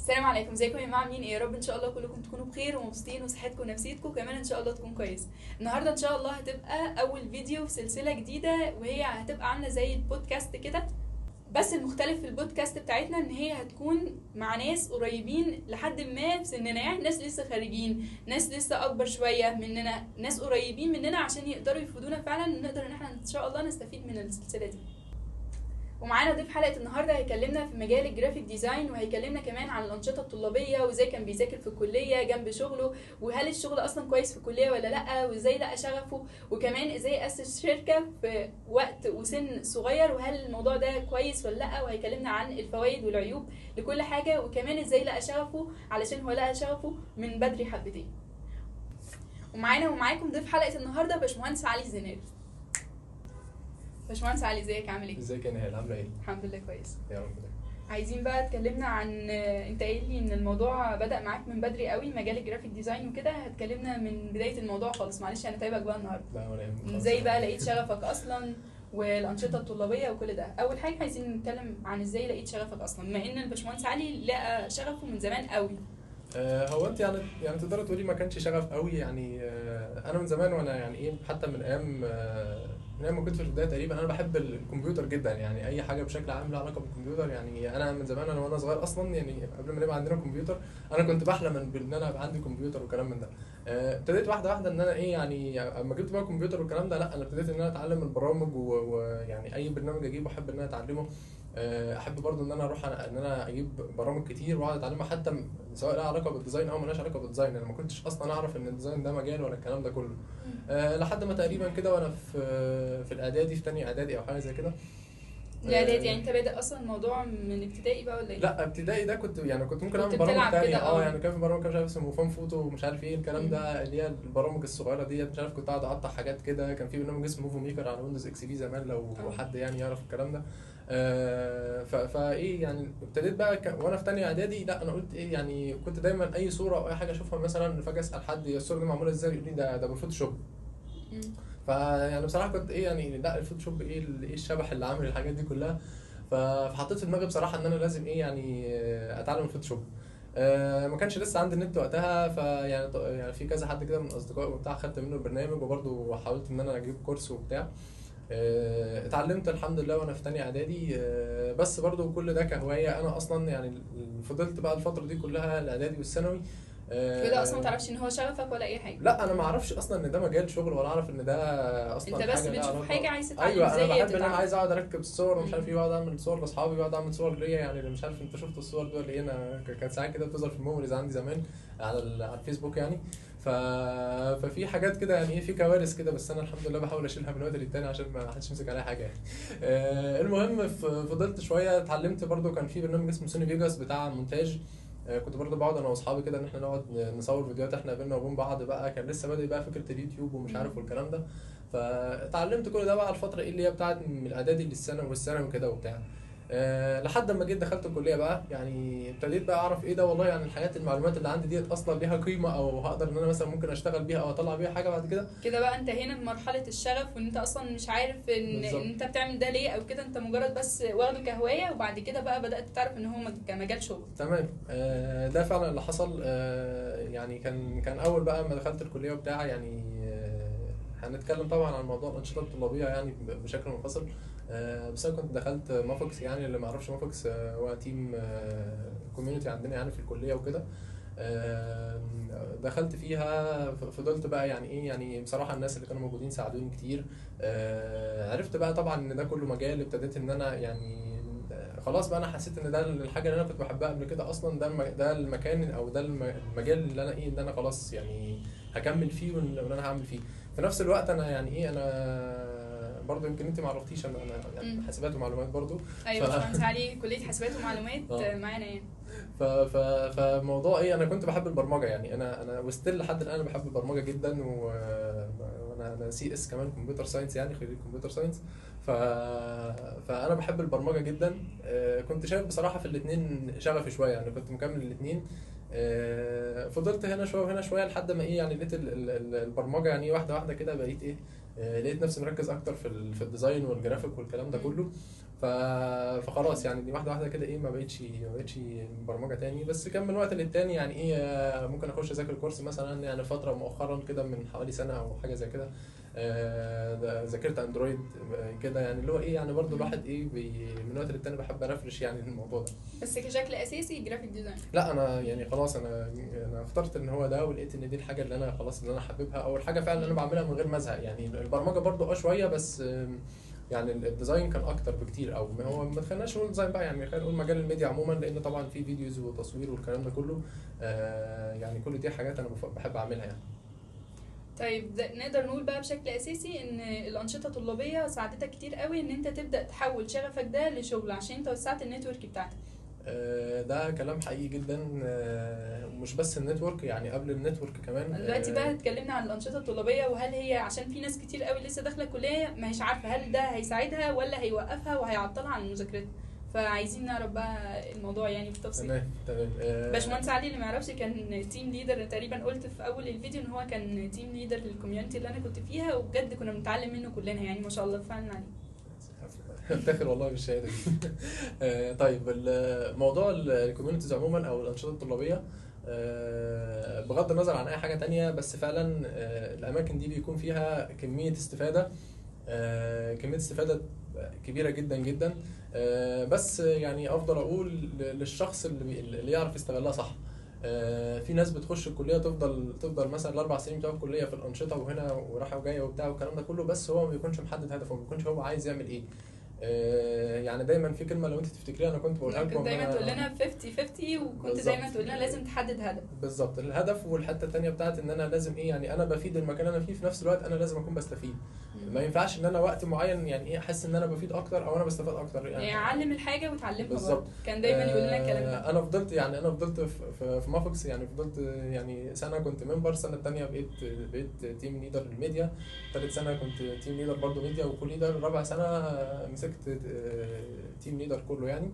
السلام عليكم، ازيكم يا جماعه؟ عاملين ايه؟ يا رب ان شاء الله كلكم تكونوا بخير ومبسوطين وصحتكم ونفسيتكم كمان ان شاء الله تكون كويس. النهارده ان شاء الله هتبقى اول فيديو في سلسله جديده، وهي هتبقى عامله زي البودكاست كده. بس المختلف في البودكاست بتاعتنا ان هي هتكون مع ناس قريبين لحد ما في سننا، يعني ناس لسه خارجين، ناس لسه اكبر شويه مننا، ناس قريبين مننا عشان يقدروا يفيدونا فعلا، ونقدر ان احنا ان شاء الله نستفيد من السلسله دي. ومعانا ضيف حلقة النهاردة هيكلمنا في مجال الجرافيك ديزاين، وهيكلمنا كمان عن الأنشطة الطلابية وازاي كان بيذاكر في الكلية جنب شغله، وهل الشغل أصلا كويس في الكلية ولا لأ، وازاي لقى شغفه، وكمان ازاي أسس شركة في وقت وسن صغير، وهل الموضوع ده كويس ولا لأ، وهيكلمنا عن الفوائد والعيوب لكل حاجة، وكمان ازاي لقى شغفه علشان هو لقى شغفه من بدري حبتين. ومعانا ومعاكم ضيف حلقة النهاردة باشمهندس علي الزناري. باشمهندس علي، ازيك؟ عامل ايه؟ ازيك يا نهال؟ عامله ايه؟ الحمد لله كويس. يا رب. عايزين بقى اتكلمنا عن، انت قايل لي ان الموضوع بدأ معاك من بدري قوي، مجال الجرافيك ديزاين وكده. هتكلمنا من بداية الموضوع خالص، معلش انا تعبك بقى النهارده. لا ولا يهمك. ازاي بقى لقيت شغفك اصلا والانشطه الطلابيه وكل ده؟ اول حاجه عايزين نتكلم عن ازاي لقيت شغفك اصلا، بما ان الباشمهندس علي لقى شغفه من زمان قوي. هو انت يعني تقدر تقولي ما كانش شغف قوي يعني. انا من زمان وانا يعني ايه، حتى من ايام ما كنت في البدايه تقريبا انا بحب الكمبيوتر جدا، يعني اي حاجه بشكل عام لها علاقه بالكمبيوتر. يعني انا من زمان، انا وانا صغير اصلا، يعني قبل ما يبقى عندنا كمبيوتر انا كنت بحلم ان انا يبقى عندي كمبيوتر وكلام من ده. ابتديت واحده واحده ان انا ايه، يعني اما جبت بقى كمبيوتر والكلام ده، لا انا ابتديت ان انا اتعلم البرامج، ويعني اي برنامج اجيبه احب ان انا اتعلمه. احب برضو ان انا اروح ان انا اجيب برامج كتير واقعد اتعلمها، حتى سواء لها علاقه بالديزاين او مالهاش علاقه بالديزاين. انا ما كنتش اصلا اعرف ان الديزاين ده مجال ولا الكلام ده كله. لحد ما تقريبا كده وانا في الاعدادي، في تاني اعدادي او حاجه زي كده. الاعدادي يعني انت بادئ اصلا الموضوع من ابتدائي بقى ولا ايه؟ لا ابتدائي ده كنت ممكن كنت اعمل برامج بتلعب تانية. كده، يعني كان في برامج كده مش عارف اسمه فان فوتو ومش عارف ايه الكلام ده، اللي هي البرامج الصغيره ديت، مش عارف كنت قاعد اقطع حاجات كده. كان في برنامج اسمه موفو ميكر على ويندوز اكس بي زمان، لو حد يعني يعرف الكلام ده. فايه يعني ابتديت بقى وانا في تانية اعدادي. لا انا قلت ايه، يعني كنت دايما اي صوره او اي حاجه اشوفها مثلا فجاه اسال حد الصوره دي معموله ازاي، يقول لي ده بالفوتوشوب. فيعني بصراحه كنت ايه، يعني لا الفوتوشوب ايه ايه الشبح اللي عامل الحاجات دي كلها. فحطيت في دماغي بصراحه ان انا لازم ايه، يعني اتعلم الفوتوشوب. ما كانش لسه عندي النت وقتها، يعني في كذا حد كده من اصدقائي وبتاع خدت منه البرنامج، وبرده حاولت ان انا اجيب كورس وبتاع. اتعلمت الحمد لله وانا في تانية اعدادي. بس برضو كل ده كهوايه. انا اصلا يعني فضلت بقى الفتره دي كلها الاعدادي والثانوي كده اصلا ما تعرفش ان هو شغفك ولا اي حاجه؟ لا انا ما اعرفش اصلا ان ده مجال شغل، ولا اعرف ان ده اصلا انت بس حاجه لها بتشوف علاقه. حاجه عايز تتعلم ايوه انا ازاي بحب ان انا عايز تتعلم. اقعد اركب الصور ومش عارف ايه، واقعد اعمل صور لاصحابي، واقعد اعمل صور ليا. يعني مش عارف انت شفت الصور دي ولا ايه؟ انا كانت ساعات كده بتظهر في الميموريز عندي زمان على الفيسبوك يعني. ففي حاجات كده يعني ايه، في كوارث كده، بس انا الحمد لله بحاول اشيلها من وقت للتاني عشان ما حدش يمسك عليها حاجه يعني. المهم فضلت شويه اتعلمت برضو. كان في برنامج اسمه سوني فيجاس بتاع مونتاج. كنت برضه بقعد انا واصحابي كده ان احنا نقعد نصور فيديوهات احنا بينا وبين بعض. بقى كان لسه بادئ بقى فكره اليوتيوب ومش عارف والكلام ده. فتعلمت كل ده بقى الفتره اللي هي بتاعت من الاعدادي للثانوي والثانوي كده وبتاع. لحد ما جيت دخلت الكليه بقى، يعني ابتديت بقى اعرف ايه ده والله، يعني الحاجات المعلومات اللي عندي ديت اصلا ليها قيمه، او هقدر ان انا مثلا ممكن اشتغل بيها او اطلع بيها حاجه بعد كده. كده بقى انت هنا بمرحله الشغف، وان انت اصلا مش عارف ان بالظبط. انت بتعمل ده ليه او كده، انت مجرد بس واخده كهوايه، وبعد كده بقى بدات تعرف ان هو كمجال شغل. تمام. ده فعلا اللي حصل. يعني كان اول بقى ما دخلت الكليه وبتاع يعني. هنتكلم طبعا عن موضوع الانشطه الطلابيه يعني بشكل منفصل. بس انا كنت دخلت مافوكس. يعني اللي ما يعرفش مافوكس هو تيم كوميونتي عندنا يعني في الكليه وكده. دخلت فيها، فضلت بقى يعني ايه، يعني بصراحه الناس اللي كانوا موجودين ساعدوني كتير. عرفت بقى طبعا ان ده كله مجال. ابتديت ان انا يعني خلاص بقى انا حسيت ان ده الحاجه اللي انا كنت بحبها قبل كده اصلا. ده المكان او ده المجال اللي انا ايه، اللي انا خلاص يعني هكمل فيه وان انا هعمل فيه. في نفس الوقت انا يعني ايه، انا برضو يمكن انت ما عرفتيش انا يعني حاسبات ومعلومات برضو. ايوه باشمهندس علي كليه حاسبات ومعلومات معانا يعني. فموضوع ايه، انا كنت بحب البرمجه. يعني انا وستيل لحد الان بحب البرمجه جدا. وانا سي اس كمان كمبيوتر ساينس، يعني خريج كمبيوتر ساينس. فانا بحب البرمجه جدا. كنت شايف بصراحه في الاثنين شغفي شويه، يعني كنت مكمل الاثنين. فضلت هنا شويه وهنا شويه لحد ما ايه، يعني لقيت البرمجه يعني واحده واحده كده بقيت ايه، لقيت نفسي مركز اكتر في الديزاين والجرافيك والكلام ده كله. فخلاص يعني دي واحده واحده كده ايه ما بقتش برمجه تاني. بس كان من وقت للتاني يعني ايه ممكن اخش اذاكر كورس مثلا، يعني فتره مؤخرا كده من حوالي سنه او حاجه زي كده ذاكرت اندرويد كده، يعني اللي هو ايه يعني برضو الواحد ايه من وقت للتاني بحب ارفرش يعني الموضوع ده. بس كشكل اساسي جرافيك ديزاين. لا انا يعني خلاص انا اخترت ان هو ده، ولقيت ان دي الحاجه اللي انا خلاص اللي انا حاببها، او الحاجه فعلا اللي انا بعملها من غير ما ازهق. يعني البرمجه برضو شويه، بس يعني الديزاين كان اكتر بكتير. او ما هو ما تخليناش نقول ديزاين بقى، يعني خلينا نقول مجال الميديا عموما، لان طبعا في فيديوز وتصوير والكلام ده كله. يعني كل دي حاجات انا بحب اعملها يعني. طيب نقدر نقول بقى بشكل اساسي ان الانشطه الطلابيه ساعدتك كتير قوي ان انت تبدا تحول شغفك ده لشغل عشان انت وسعت النتورك بتاعتك. ده كلام حقيقي جدا. مش بس النتورك، يعني قبل النتورك كمان. دلوقتي بقى اتكلمنا عن الانشطه الطلابيه، وهل هي عشان في ناس كتير قوي لسه داخله الكليه ما هيش عارفه هل ده هيساعدها ولا هيوقفها وهيعطلها عن مذاكرتها، فعايزين نعرف بقى الموضوع يعني بالتفصيل. تمام. باشمهندس علي اللي ما يعرفش كان تيم ليدر، تقريبا قلت في اول الفيديو ان هو كان تيم ليدر للكوميونتي اللي انا كنت فيها، وبجد كنا بنتعلم منه كلنا يعني ما شاء الله فعلا عليه. افتخر والله بالشهاده دي. طيب موضوع الكوميونيتيز عموما او الانشطه الطلابيه، بغض النظر عن اي حاجه تانية، بس فعلا الاماكن دي بيكون فيها كميه استفاده، كبيره جدا جدا. بس يعني افضل اقول للشخص اللي يعرف يستغلها صح. في ناس بتخش الكليه تفضل مثلا الاربع سنين بتوع الكليه في الانشطه وهنا ورايحه وجايه وبتاع والكلام ده كله، بس هو ما بيكونش محدد هدفه، ما بيكونش هو عايز يعمل ايه. يعني دايما في كلمه لو انت تفتكريها انا كنت بقولها لكم، كنت دايما تقول لنا 50-50، وكنت دايما تقول لنا لازم تحدد هدف. بالظبط، الهدف. والحته الثانيه بتاعت ان انا لازم ايه، يعني انا بفيد المكان اللي انا فيه، في نفس الوقت انا لازم اكون بستفيد. ما ينفعش ان انا وقت معين يعني ايه احس ان انا بفيد اكتر او انا بستفاد اكتر. يعني علم الحاجه وتعلمها بالظبط. برضه، كان دايما يقول لنا الكلام ده. انا فضلت في مافوكس، يعني فضلت يعني سنه كنت ممبر، السنه الثانيه بقيت تيم ليدر الميديا، ثالث سنه كنت تيم ليدر برضه ميديا وكل ليدر، رابع سنه مسكت تيم ليدر كله يعني.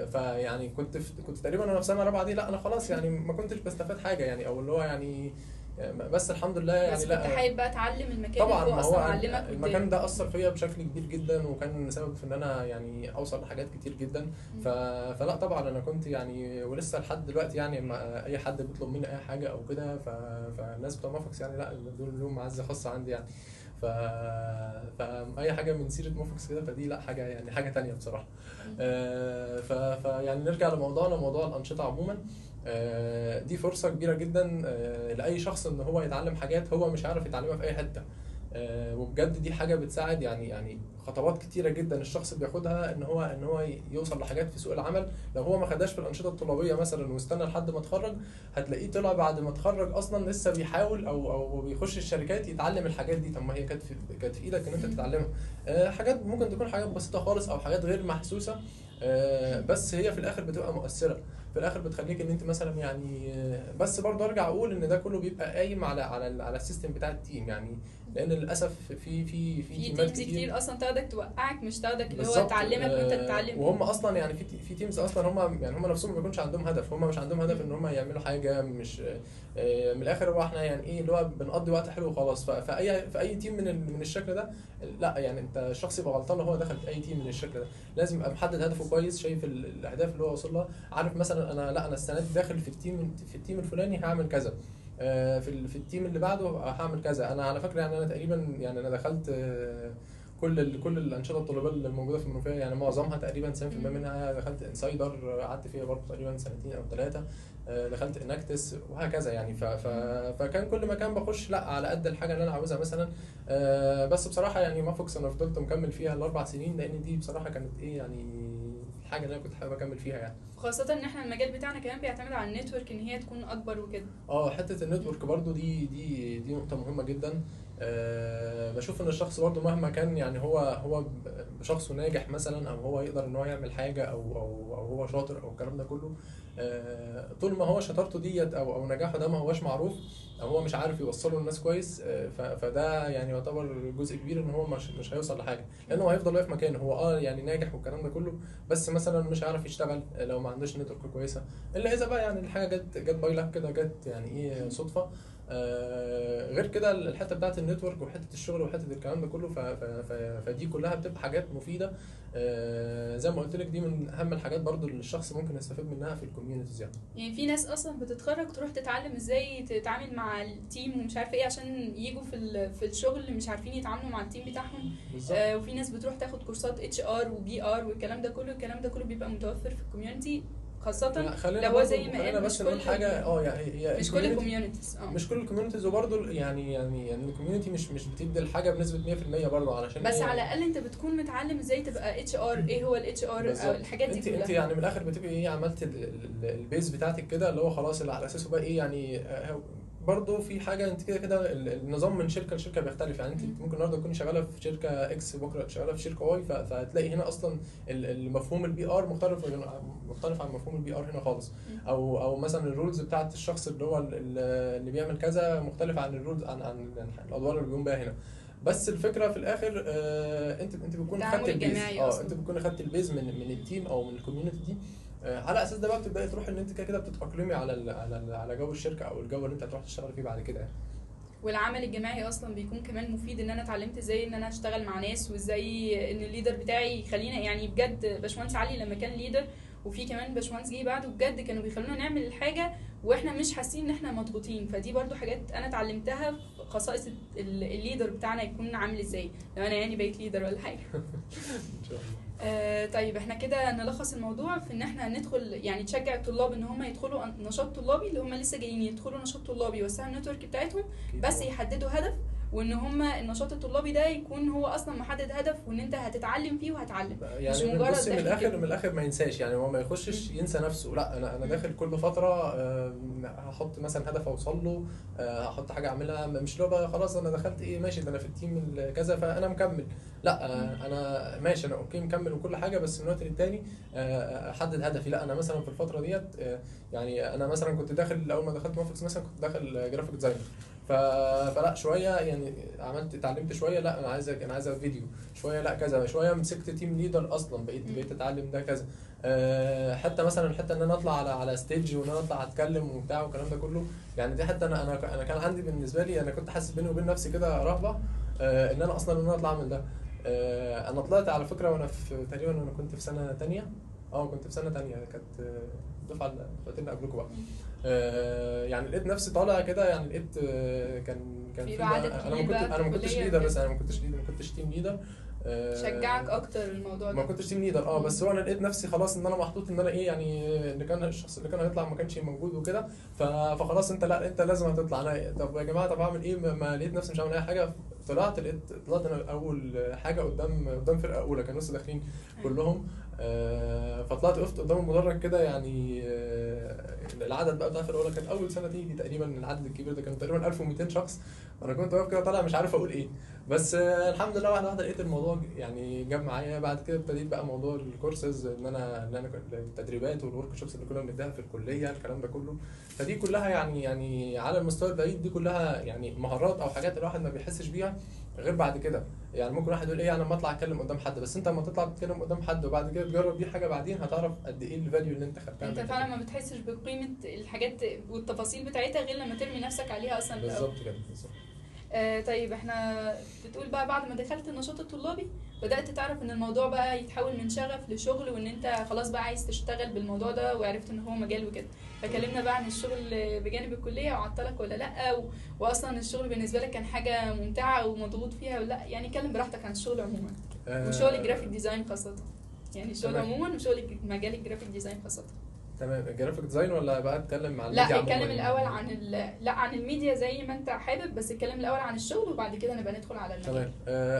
فيعني كنت تقريبا انا في سنه رابعه دي، لا انا خلاص يعني ما كنتش بستفاد حاجه يعني، او اللي هو يعني بس الحمد لله يعني. بس لا كنت حابب بقى اتعلم المكان طبعا، اللي هو ما اصلا هو علمك المكان ده اثر فيا بشكل كبير جدا، وكان سبب في ان انا يعني اوصل لحاجات كتير جدا. فلا طبعا انا كنت يعني، ولسه لحد دلوقتي يعني ما اي حد بيطلب مني اي حاجه او كده، فالناس بتوع مافوكس يعني لا دول لهم معزه خاصه عندي يعني. فاي حاجه من سيره مافوكس كده فدي لا حاجه يعني حاجه تانية بصراحه. فيعني نرجع لموضوعنا، موضوع الانشطه عموما. دي فرصه كبيره جدا لاي شخص ان هو يتعلم حاجات هو مش عارف يتعلمها في اي حته. وبجد دي حاجه بتساعد، يعني خطوات كتيره جدا الشخص بياخدها ان هو يوصل لحاجات في سوق العمل. لو هو ما خدهاش في الانشطه الطلابيه مثلا واستنى لحد ما اتخرج، هتلاقيه طلع بعد ما اتخرج اصلا لسه بيحاول او بيخش الشركات يتعلم الحاجات دي. طب ما هي كانت في ايدك ان انت تتعلمها. حاجات ممكن تكون حاجات بسيطه خالص او حاجات غير محسوسه، بس هي في الاخر بتبقى مؤثره، في الاخر بتخليك ان انت مثلا يعني. بس برضه ارجع اقول ان ده كله بيبقى قايم على السيستم بتاع التيم يعني، لان للاسف في تيمز كتير اصلا تاخدك توقعك، مش تاخدك اللي هو بالظبط. تعلمك وانت تتعلم. وهم اصلا يعني في تيمز اصلا هم نفسهم ما بيكونش عندهم هدف، هم مش عندهم هدف ان هم يعملوا حاجه، مش من الاخر هو احنا يعني ايه اللي هو بنقضي وقت حلو وخلاص. في اي تيم من الشكل ده، لا يعني انت الشخص يبقى غلطان لو هو دخل في اي تيم من الشكل ده. لازم يبقى محدد هدفه كويس، شايف الاهداف اللي هو وصل لها، عارف مثلا انا السنه دي داخل في التيم الفلاني هعمل كذا، في التيم اللي بعده هعمل كذا. انا على فكره يعني انا تقريبا يعني انا دخلت كل الانشطه الطلابيه اللي موجوده في المنوفيه، يعني معظمها تقريبا 90% منها. دخلت انسايدر قعدت فيها برضه تقريبا سنتين او 3، دخلت اناكتس وهكذا يعني. فكان كل مكان بخش لا على قد الحاجه اللي انا عاوزها مثلا. بس بصراحه يعني مافوكس انا فضلت مكمل فيها ال4 سنين، لان دي بصراحه كانت ايه يعني الحاجه اللي انا كنت حابب اكمل فيها يعني. خاصة ان احنا المجال بتاعنا كمان بيعتمد على النتورك ان هي تكون اكبر وكده. حته النتورك برضو دي نقطه مهمه جدا. بشوف ان الشخص برضو مهما كان يعني هو شخص ناجح مثلا، او هو يقدر ان هو يعمل حاجه او هو شاطر او الكلام ده كله، طول ما هو شطارته ديت او نجاحه ده ما هوش معروف، او هو مش عارف يوصله للناس كويس، فده يعني يعتبر جزء كبير ان هو مش هيوصل لحاجه، لانه هو هيفضل واقف مكانه. هو يعني ناجح والكلام ده كله، بس مثلا مش عارف يشتغل لو ما عندوش نتورك كويسه، الا اذا بقى يعني الحاجه جت باي لك كده، جت يعني ايه صدفه. غير كده الحته بتاعت النتورك وحته الشغل وحته الكلام ده كله، فدي كلها بتبقى حاجات مفيده. زي ما قلت لك دي من اهم الحاجات برضو اللي الشخص ممكن يستفيد منها في الكوميونيتيز يعني. يعني في ناس اصلا بتتخرج تروح تتعلم ازاي تتعامل مع التيم ومش عارفه ايه، عشان يجوا في الشغل مش عارفين يتعاملوا مع التيم بتاعهم. وفي ناس بتروح تاخد كورسات HR وBR والكلام ده كله. الكلام ده كله بيبقى متوفر في الكوميونتي، خاصة لو هو زي ما قال بس نقول حاجة يعني هي مش كل الكوميونيتيز مش كل الكوميونيتيز، وبرضه يعني الكوميونتي مش بتدي الحاجة بنسبة 100% برضه، علشان بس على الأقل انت بتكون متعلم ازاي تبقى HR، ايه هو الHR او الحاجات دي كلها. انت يعني من الاخر بتبقي ايه عملت البيز بتاعتك كده اللي هو خلاص اللي على اساسه بقى ايه يعني. برضه في حاجه انت كده النظام من شركه لشركه بيختلف يعني. انت ممكن النهارده تكوني شغاله في شركه اكس، بكره شغاله في شركه واي، فهتلاقي هنا اصلا المفهوم الBR مختلف عن مفهوم الBR هنا خالص. او مثلا الرولز بتاعت الشخص اللي هو اللي بيعمل كذا مختلف عن الرولز عن الادوار اللي بيقوم بيها هنا. بس الفكره في الاخر انت بتكون خدت البيز. انت بتكون خدت البيز من التيم او من الكوميونتي دي. على اساس ده بقى بتبداي تروح ان انت كده بتتاقلمي على جو الشركه او الجو اللي انت هتروح تشتغل فيه بعد كده يعني. والعمل الجماعي اصلا بيكون كمان مفيد، ان انا اتعلمت ازاي ان انا اشتغل مع ناس، وازاي ان الليدر بتاعي يخلينا يعني بجد. باشمهندس علي لما كان ليدر، وفي كمان باشمهندس جه بعده، بجد كانوا بيخلونا نعمل الحاجه واحنا مش حاسين ان احنا مضغوطين. فدي برضو حاجات انا اتعلمتها في خصائص الليدر بتاعنا يكون عامل ازاي لو انا يعني بقيت ليدر ولا حاجه. ان شاء الله. طيب احنا كده نلخص الموضوع في ان احنا ندخل يعني تشجع الطلاب ان هم يدخلوا نشاط طلابي، اللي هم لسه جايين يدخلوا نشاط طلابي يوسعوا النتورك بتاعتهم، بس يحددوا هدف، وان هم النشاط الطلابي ده يكون هو اصلا محدد هدف، وان انت هتتعلم فيه وهتعلم يعني مش مجرد من الاخر ما ينساش يعني. هو ما يخشش ينسى نفسه، لا انا داخل كل فتره هحط مثلا هدف اوصل له، هحط حاجه اعملها، مش لو بقى خلاص انا دخلت ايه ماشي ده انا في التيم كذا فانا مكمل، لا انا ماشي انا اوكي مكمل وكل حاجه، بس من وقت للتاني احدد هدفي. لا انا مثلا في الفتره ديت يعني انا مثلا كنت داخل اول ما دخلت موفكس مثلا كنت داخل جرافيك ديزاينر، فلا شويه يعني اتعلمت شويه، لا انا عايز فيديو شويه، لا كذا شويه مسكت تيم ليدر اصلا بقيت اتعلم ده كذا. حتى مثلا ان انا اطلع على ستيج وان انا اطلع اتكلم وبتاع والكلام ده كله يعني. دي حتى انا كان عندي بالنسبه لي انا كنت حاسس بيني وبين نفسي كده رهبه ان انا اصلا ان انا اطلع اعمل ده. انا طلعت على فكره وانا في تقريبا انا كنت في سنه ثانيه، كنت في سنه ثانيه، كانت الدفعه اللي قبلكم بقى. يعني لقيت نفسي طالع كده يعني، لقيت كان في انا ما كنتش ليدر، بس انا ما كنتش تيم ليدر. شجعك اكتر الموضوع ده؟ ما كنتش تيم ليدر بس هو انا لقيت نفسي خلاص ان انا محطوط ان انا ايه يعني، ان كان الشخص اللي كان هيطلع ما كانش موجود وكده، فخلاص انت لا انت لازم هتطلع. انا طب يا جماعه طب اعمل ايه؟ ما لقيت نفسي مش عامل اي حاجه. طلعت انا اول حاجه قدام فرقه اولى كانوا لسه داخلين كلهم. فطلعت وقفت قدام المدرج كده يعني. العدد بقى بتاع الفرقه الاولى كانت اول سنه تيجي تقريبا، العدد الكبير ده كان تقريبا 1200 شخص. انا كنت واقف كده طالع مش عارف اقول ايه، بس الحمد لله واحده واحده لقيت الموضوع يعني جاب معايا. بعد كده ابتديت بقى موضوع الكورسز، ان انا التدريبات والورك شوبس اللي كنا بنديها في الكليه الكلام ده كله. فدي كلها يعني على المستوى البعيد دي كلها يعني مهارات او حاجات الواحد ما بيحسش بيها غير بعد كده. يعني ممكن واحد يقول ايه انا لما اطلع اتكلم قدام حد، بس انت لما تطلع تتكلم قدام حد وبعد كده تجرب دي حاجه بعدين هتعرف قد ايه الفاليو اللي انت خدتها. انت فعلا ما بتحسش بقيمه الحاجات والتفاصيل بتاعتها غير لما ترمي نفسك عليها اصلا. بالظبط كده بالظبط. طيب احنا بتقول بقى بعد ما دخلت النشاط الطلابي بدأت تعرف ان الموضوع بقى يتحول من شغف لشغل، وان انت خلاص بقى عايز تشتغل بالموضوع ده، وعرفت ان هو مجال وكده. فكلمنا بقى عن الشغل بجانب الكلية، وعطلك ولا لا، واصلا الشغل بالنسبة لك كان حاجة ممتعة ومضغوط فيها ولا لا؟ يعني كلم براحتك عن الشغل عموما وشغل الجرافيك ديزاين خاصة. يعني الشغل عموما وشغل مجال الجرافيك ديزاين خاصة. تمام. الجرافيك ديزاين ولا بقى اتكلم عن الميديا؟ لا اتكلم الاول عن الميديا زي ما انت حابب، بس اتكلم الاول عن الشغل وبعد كده نبقى ندخل على المجال. تمام.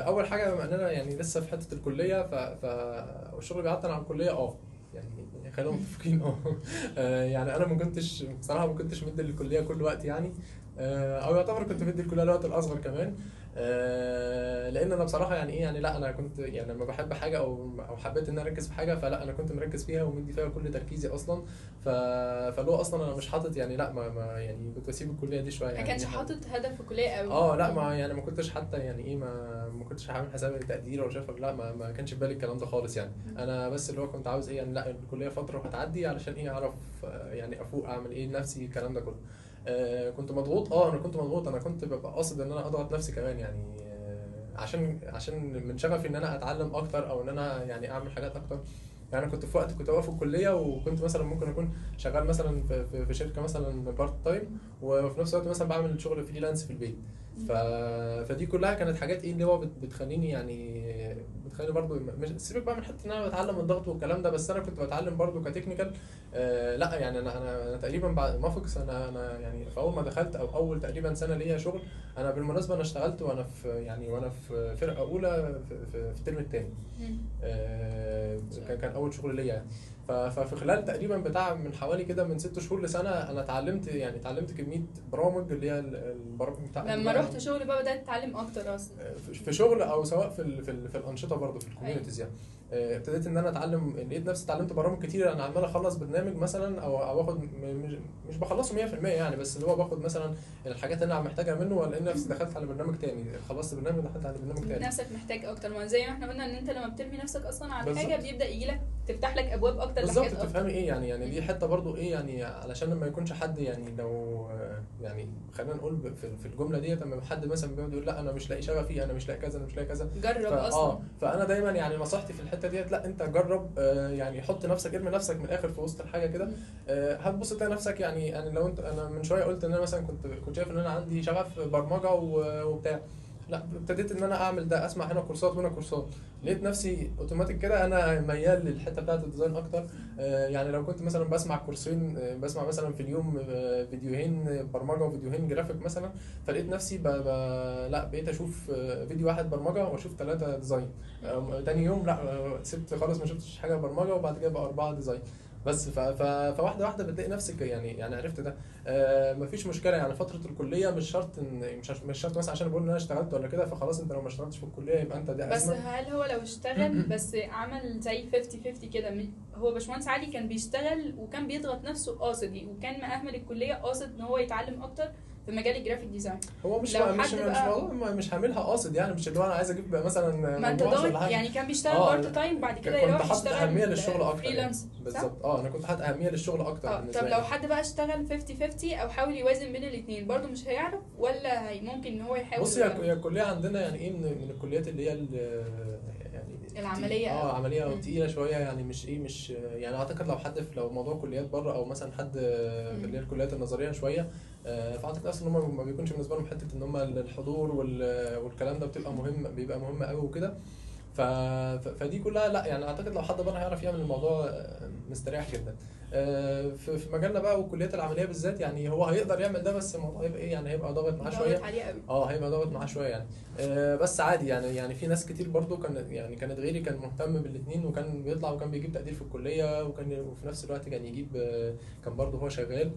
اول حاجه بما اننا يعني لسه في حته الكليه والشغل بيعطل عن الكليه يعني خلينا متفقين يعني انا بصراحه ما كنتش مدي للكليه كل وقت يعني، او يعتبر كنت مدي الكليه الوقت الاصغر كمان. لان انا بصراحه يعني ايه يعني لا انا كنت يعني لما بحب حاجه او حبيت ان انا اركز في حاجه، فلا انا كنت مركز فيها ومدي فيها كل تركيزي اصلا. فلو اصلا انا مش حاطط يعني لا ما يعني كنت بسيب الكليه دي شويه. ما كانش حاطط هدف في الكليه قوي؟ لا ما يعني ما كنتش حتى يعني ايه ما كنتش هعمل حساب التقدير ولا شايف، لا ما كانش في بالي الكلام ده خالص يعني. انا بس اللي هو كنت عاوز ايه يعني لا الكليه فتره وهتعدي علشان ايه اعرف يعني افوق اعمل ايه لنفسي الكلام ده كله. كنت مضغوط. انا كنت ببقى قاصد ان انا اضغط نفسي كمان يعني، عشان من شغفي ان انا اتعلم اكتر او ان انا يعني اعمل حاجات اكتر. يعني انا كنت في وقت كنت واقف في الكليه، وكنت مثلا ممكن اكون شغال مثلا في شركه مثلا بارت تايم، وفي نفس الوقت مثلا بعمل شغل فريلانس في البيت. ف... فدي كلها كانت حاجات ايه اللي هو بتخليني يعني، بتخليني برضو مش سيبك بقى من حته ان انا بتعلم الضغط والكلام ده، بس انا كنت بتعلم برضو كتكنيكال. لا يعني انا تقريبا بعد مافوكس، انا يعني في اول ما دخلت او اول تقريبا سنه ليا شغل. انا بالمناسبه انا اشتغلت وانا في فرقه اولى في الترم الثاني. كان اول شغل ليا يعني. ففي خلال تقريبا بتاع من حوالي كده من 6 شهور لسنه، انا اتعلمت كميه برامج اللي هي البرامج بتاع لما رحت شغل بقى بدات تتعلم اكتر اصلا في شغل، او سواء في الانشطه برضه في الكوميونيتيز يعني. ابتديت ان انا اتعلم، لقيت نفسي اتعلمت برامج كتير. انا عمال اخلص برنامج مثلا او اخد مش بخلصه 100% يعني، بس اللي هو باخد مثلا الحاجات اللي انا محتاجها منه، والاقي نفسي دخلت على برنامج تاني، خلصت برنامج دخلت على برنامج تاني. نفسك محتاج اكتر، ما زي ما احنا قلنا ان انت لما بترمي نفسك اصلا على بالظبط. حاجه بيبدا يجي لك تفتح لك ابواب اكتر بالظبط. لحاجات اكتر. تفهمي ايه يعني دي حته برضو ايه يعني، علشان لما يكونش حد يعني لو يعني خلينا نقول في الجمله ديت، لما حد مثلا بيقعد يقول لا انا مش لاقي شغفي، انا مش لاقي كذا، انا مش لاقي كذا، جرب اصلا. فانا دايما يعني نصيحتي في الحته ديت، لا انت جرب. يعني حط نفسك، ارمي نفسك من الاخر في وسط الحاجه كده. هتبص تلاقي نفسك يعني لو انت، انا من شويه قلت ان انا مثلا كنت شايف ان انا عندي شغف برمجه وبتاع. لا ابتديت ان انا اعمل ده، اسمع هنا كورسات وهنا كورسات، لقيت نفسي اوتوماتيك كده انا ميال للحته بتاعه الديزاين اكتر. يعني لو كنت مثلا بسمع كورسين، بسمع مثلا في اليوم فيديوهين برمجه وفيديوهين جرافيك مثلا، فلقيت نفسي لا بقيت اشوف فيديو واحد برمجه واشوف 3 ديزاين. تاني يوم لا سبت خالص، ما شفتش حاجه برمجه، وبعد كده بقى 4 ديزاين بس. فواحده واحده بتلاقي نفسك يعني عرفت ده. مفيش مشكله يعني فتره الكليه مش شرط ان مش شرط مثلا عشان بقول ان انا اشتغلت ولا كده فخلاص انت لو ما اشتغلتش في الكليه يبقى انت ده بس ازمه. هل هو لو اشتغل بس عمل زي 50-50 كده، هو باشمهندس علي كان بيشتغل وكان بيضغط نفسه قاصد، وكان مأهمل الكليه قاصد ان هو يتعلم اكتر في مجال الجرافيك ديزاين. هو مش مش هعملها قاصد يعني، مش اللي هو انا عايز اجيب مثلا ما انت ضاغط يعني، كان بيشتغل بارت تايم بعد كده كنت يروح حاطط اهميه للشغل يشتغل اكتر فريلانس يعني. بالظبط. انا كنت حاطط اهميه للشغل اكتر بالنسبه طب لي. لو حد بقى اشتغل 50-50 او حاول يوازن بين الاثنين، برضو مش هيعرف ولا ممكن ان هو يحاول؟ بص هي الكليه عندنا يعني ايه، من الكليات اللي هي يعني العمليه عمليه او تقيله شويه يعني، مش يعني اعتقد لو حد لو موضوع كليات بره، او مثلا حد اللي هي الكليات النظريه شويه، فاعتقد اصلا ان هم ما بيكونش بالنسبه لهم حته ان هم الحضور والكلام ده بيبقى مهم قوي وكده. فدي كلها لا يعني اعتقد لو حد بره هيعرف يعمل الموضوع مستريح جدا. في مجالنا بقى والكليات العمليه بالذات يعني هو هيقدر يعمل ده، بس الموضوع هيبقى ايه يعني، هيبقى ضاغط معاه شويه. هيبقى ضاغط معاه شويه يعني. بس عادي يعني في ناس كتير برضو كانت غيري كان مهتم بالاثنين، وكان بيطلع وكان بيجيب تقدير في الكليه، وفي نفس الوقت كان يجيب كان برضو هو شغال.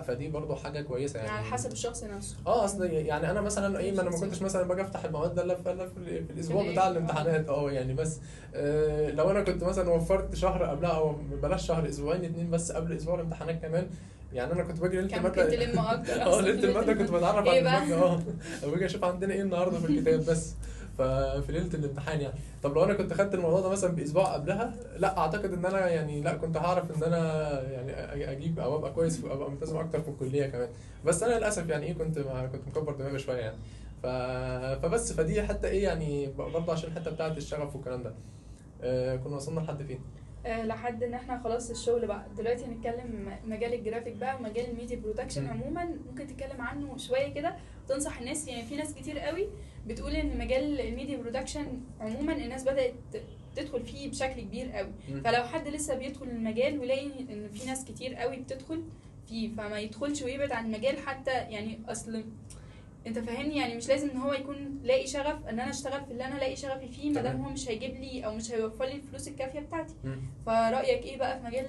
فدي برضو حاجه كويسه يعني على حسب الشخص نفسه. اصل يعني انا مثلا ايه، ما انا ما كنتش مثلا باجي افتح المواد ده الا في الاسبوع بتاع الامتحانات. يعني بس لو انا كنت مثلا وفرت شهر قبلها، او بلاش شهر، اسبوعين 2 بس قبل اسبوع الامتحانات كمان. يعني انا كنت باجي ليله الماده ممكن تلم اكتر ليله الماده كنت بتعرف على الماده. باجي اشوف عندنا ايه النهارده في الكتاب بس في ليله الامتحان يعني. طب لو انا كنت خدت الموضوع ده مثلا باسبوع قبلها، لا اعتقد ان انا يعني لا كنت هعرف ان انا يعني اجيب او ابقى كويس ابقى ملتزم اكتر في الكليه كمان. بس انا للاسف يعني ايه كنت مكبر دماغي شويه يعني. فبس فدي حتى ايه يعني برضه عشان الحته بتاعه الشغف والكلام ده. كنا وصلنا لحد فين؟ لحد ان احنا خلاص الشغل بقى. دلوقتي هنتكلم مجال الجرافيك بقى ومجال الميديا برودكشن عموما. ممكن تتكلم عنه شويه كده وتنصح الناس؟ يعني في ناس كتير قوي بتقول ان مجال الميديا برودكشن عموما الناس بدات تدخل فيه بشكل كبير قوي. فلو حد لسه بيدخل المجال ويلاقي ان في ناس كتير قوي بتدخل فيه، فما يدخلش ويبعد عن المجال حتى يعني. اصل انت فاهمني يعني، مش لازم ان هو يكون لاقي شغف ان انا اشتغل في اللي انا لاقي شغفي فيه ما دام هو مش هيجيب لي او مش هيوفر لي الفلوس الكافيه بتاعتي. فرايك ايه بقى في مجال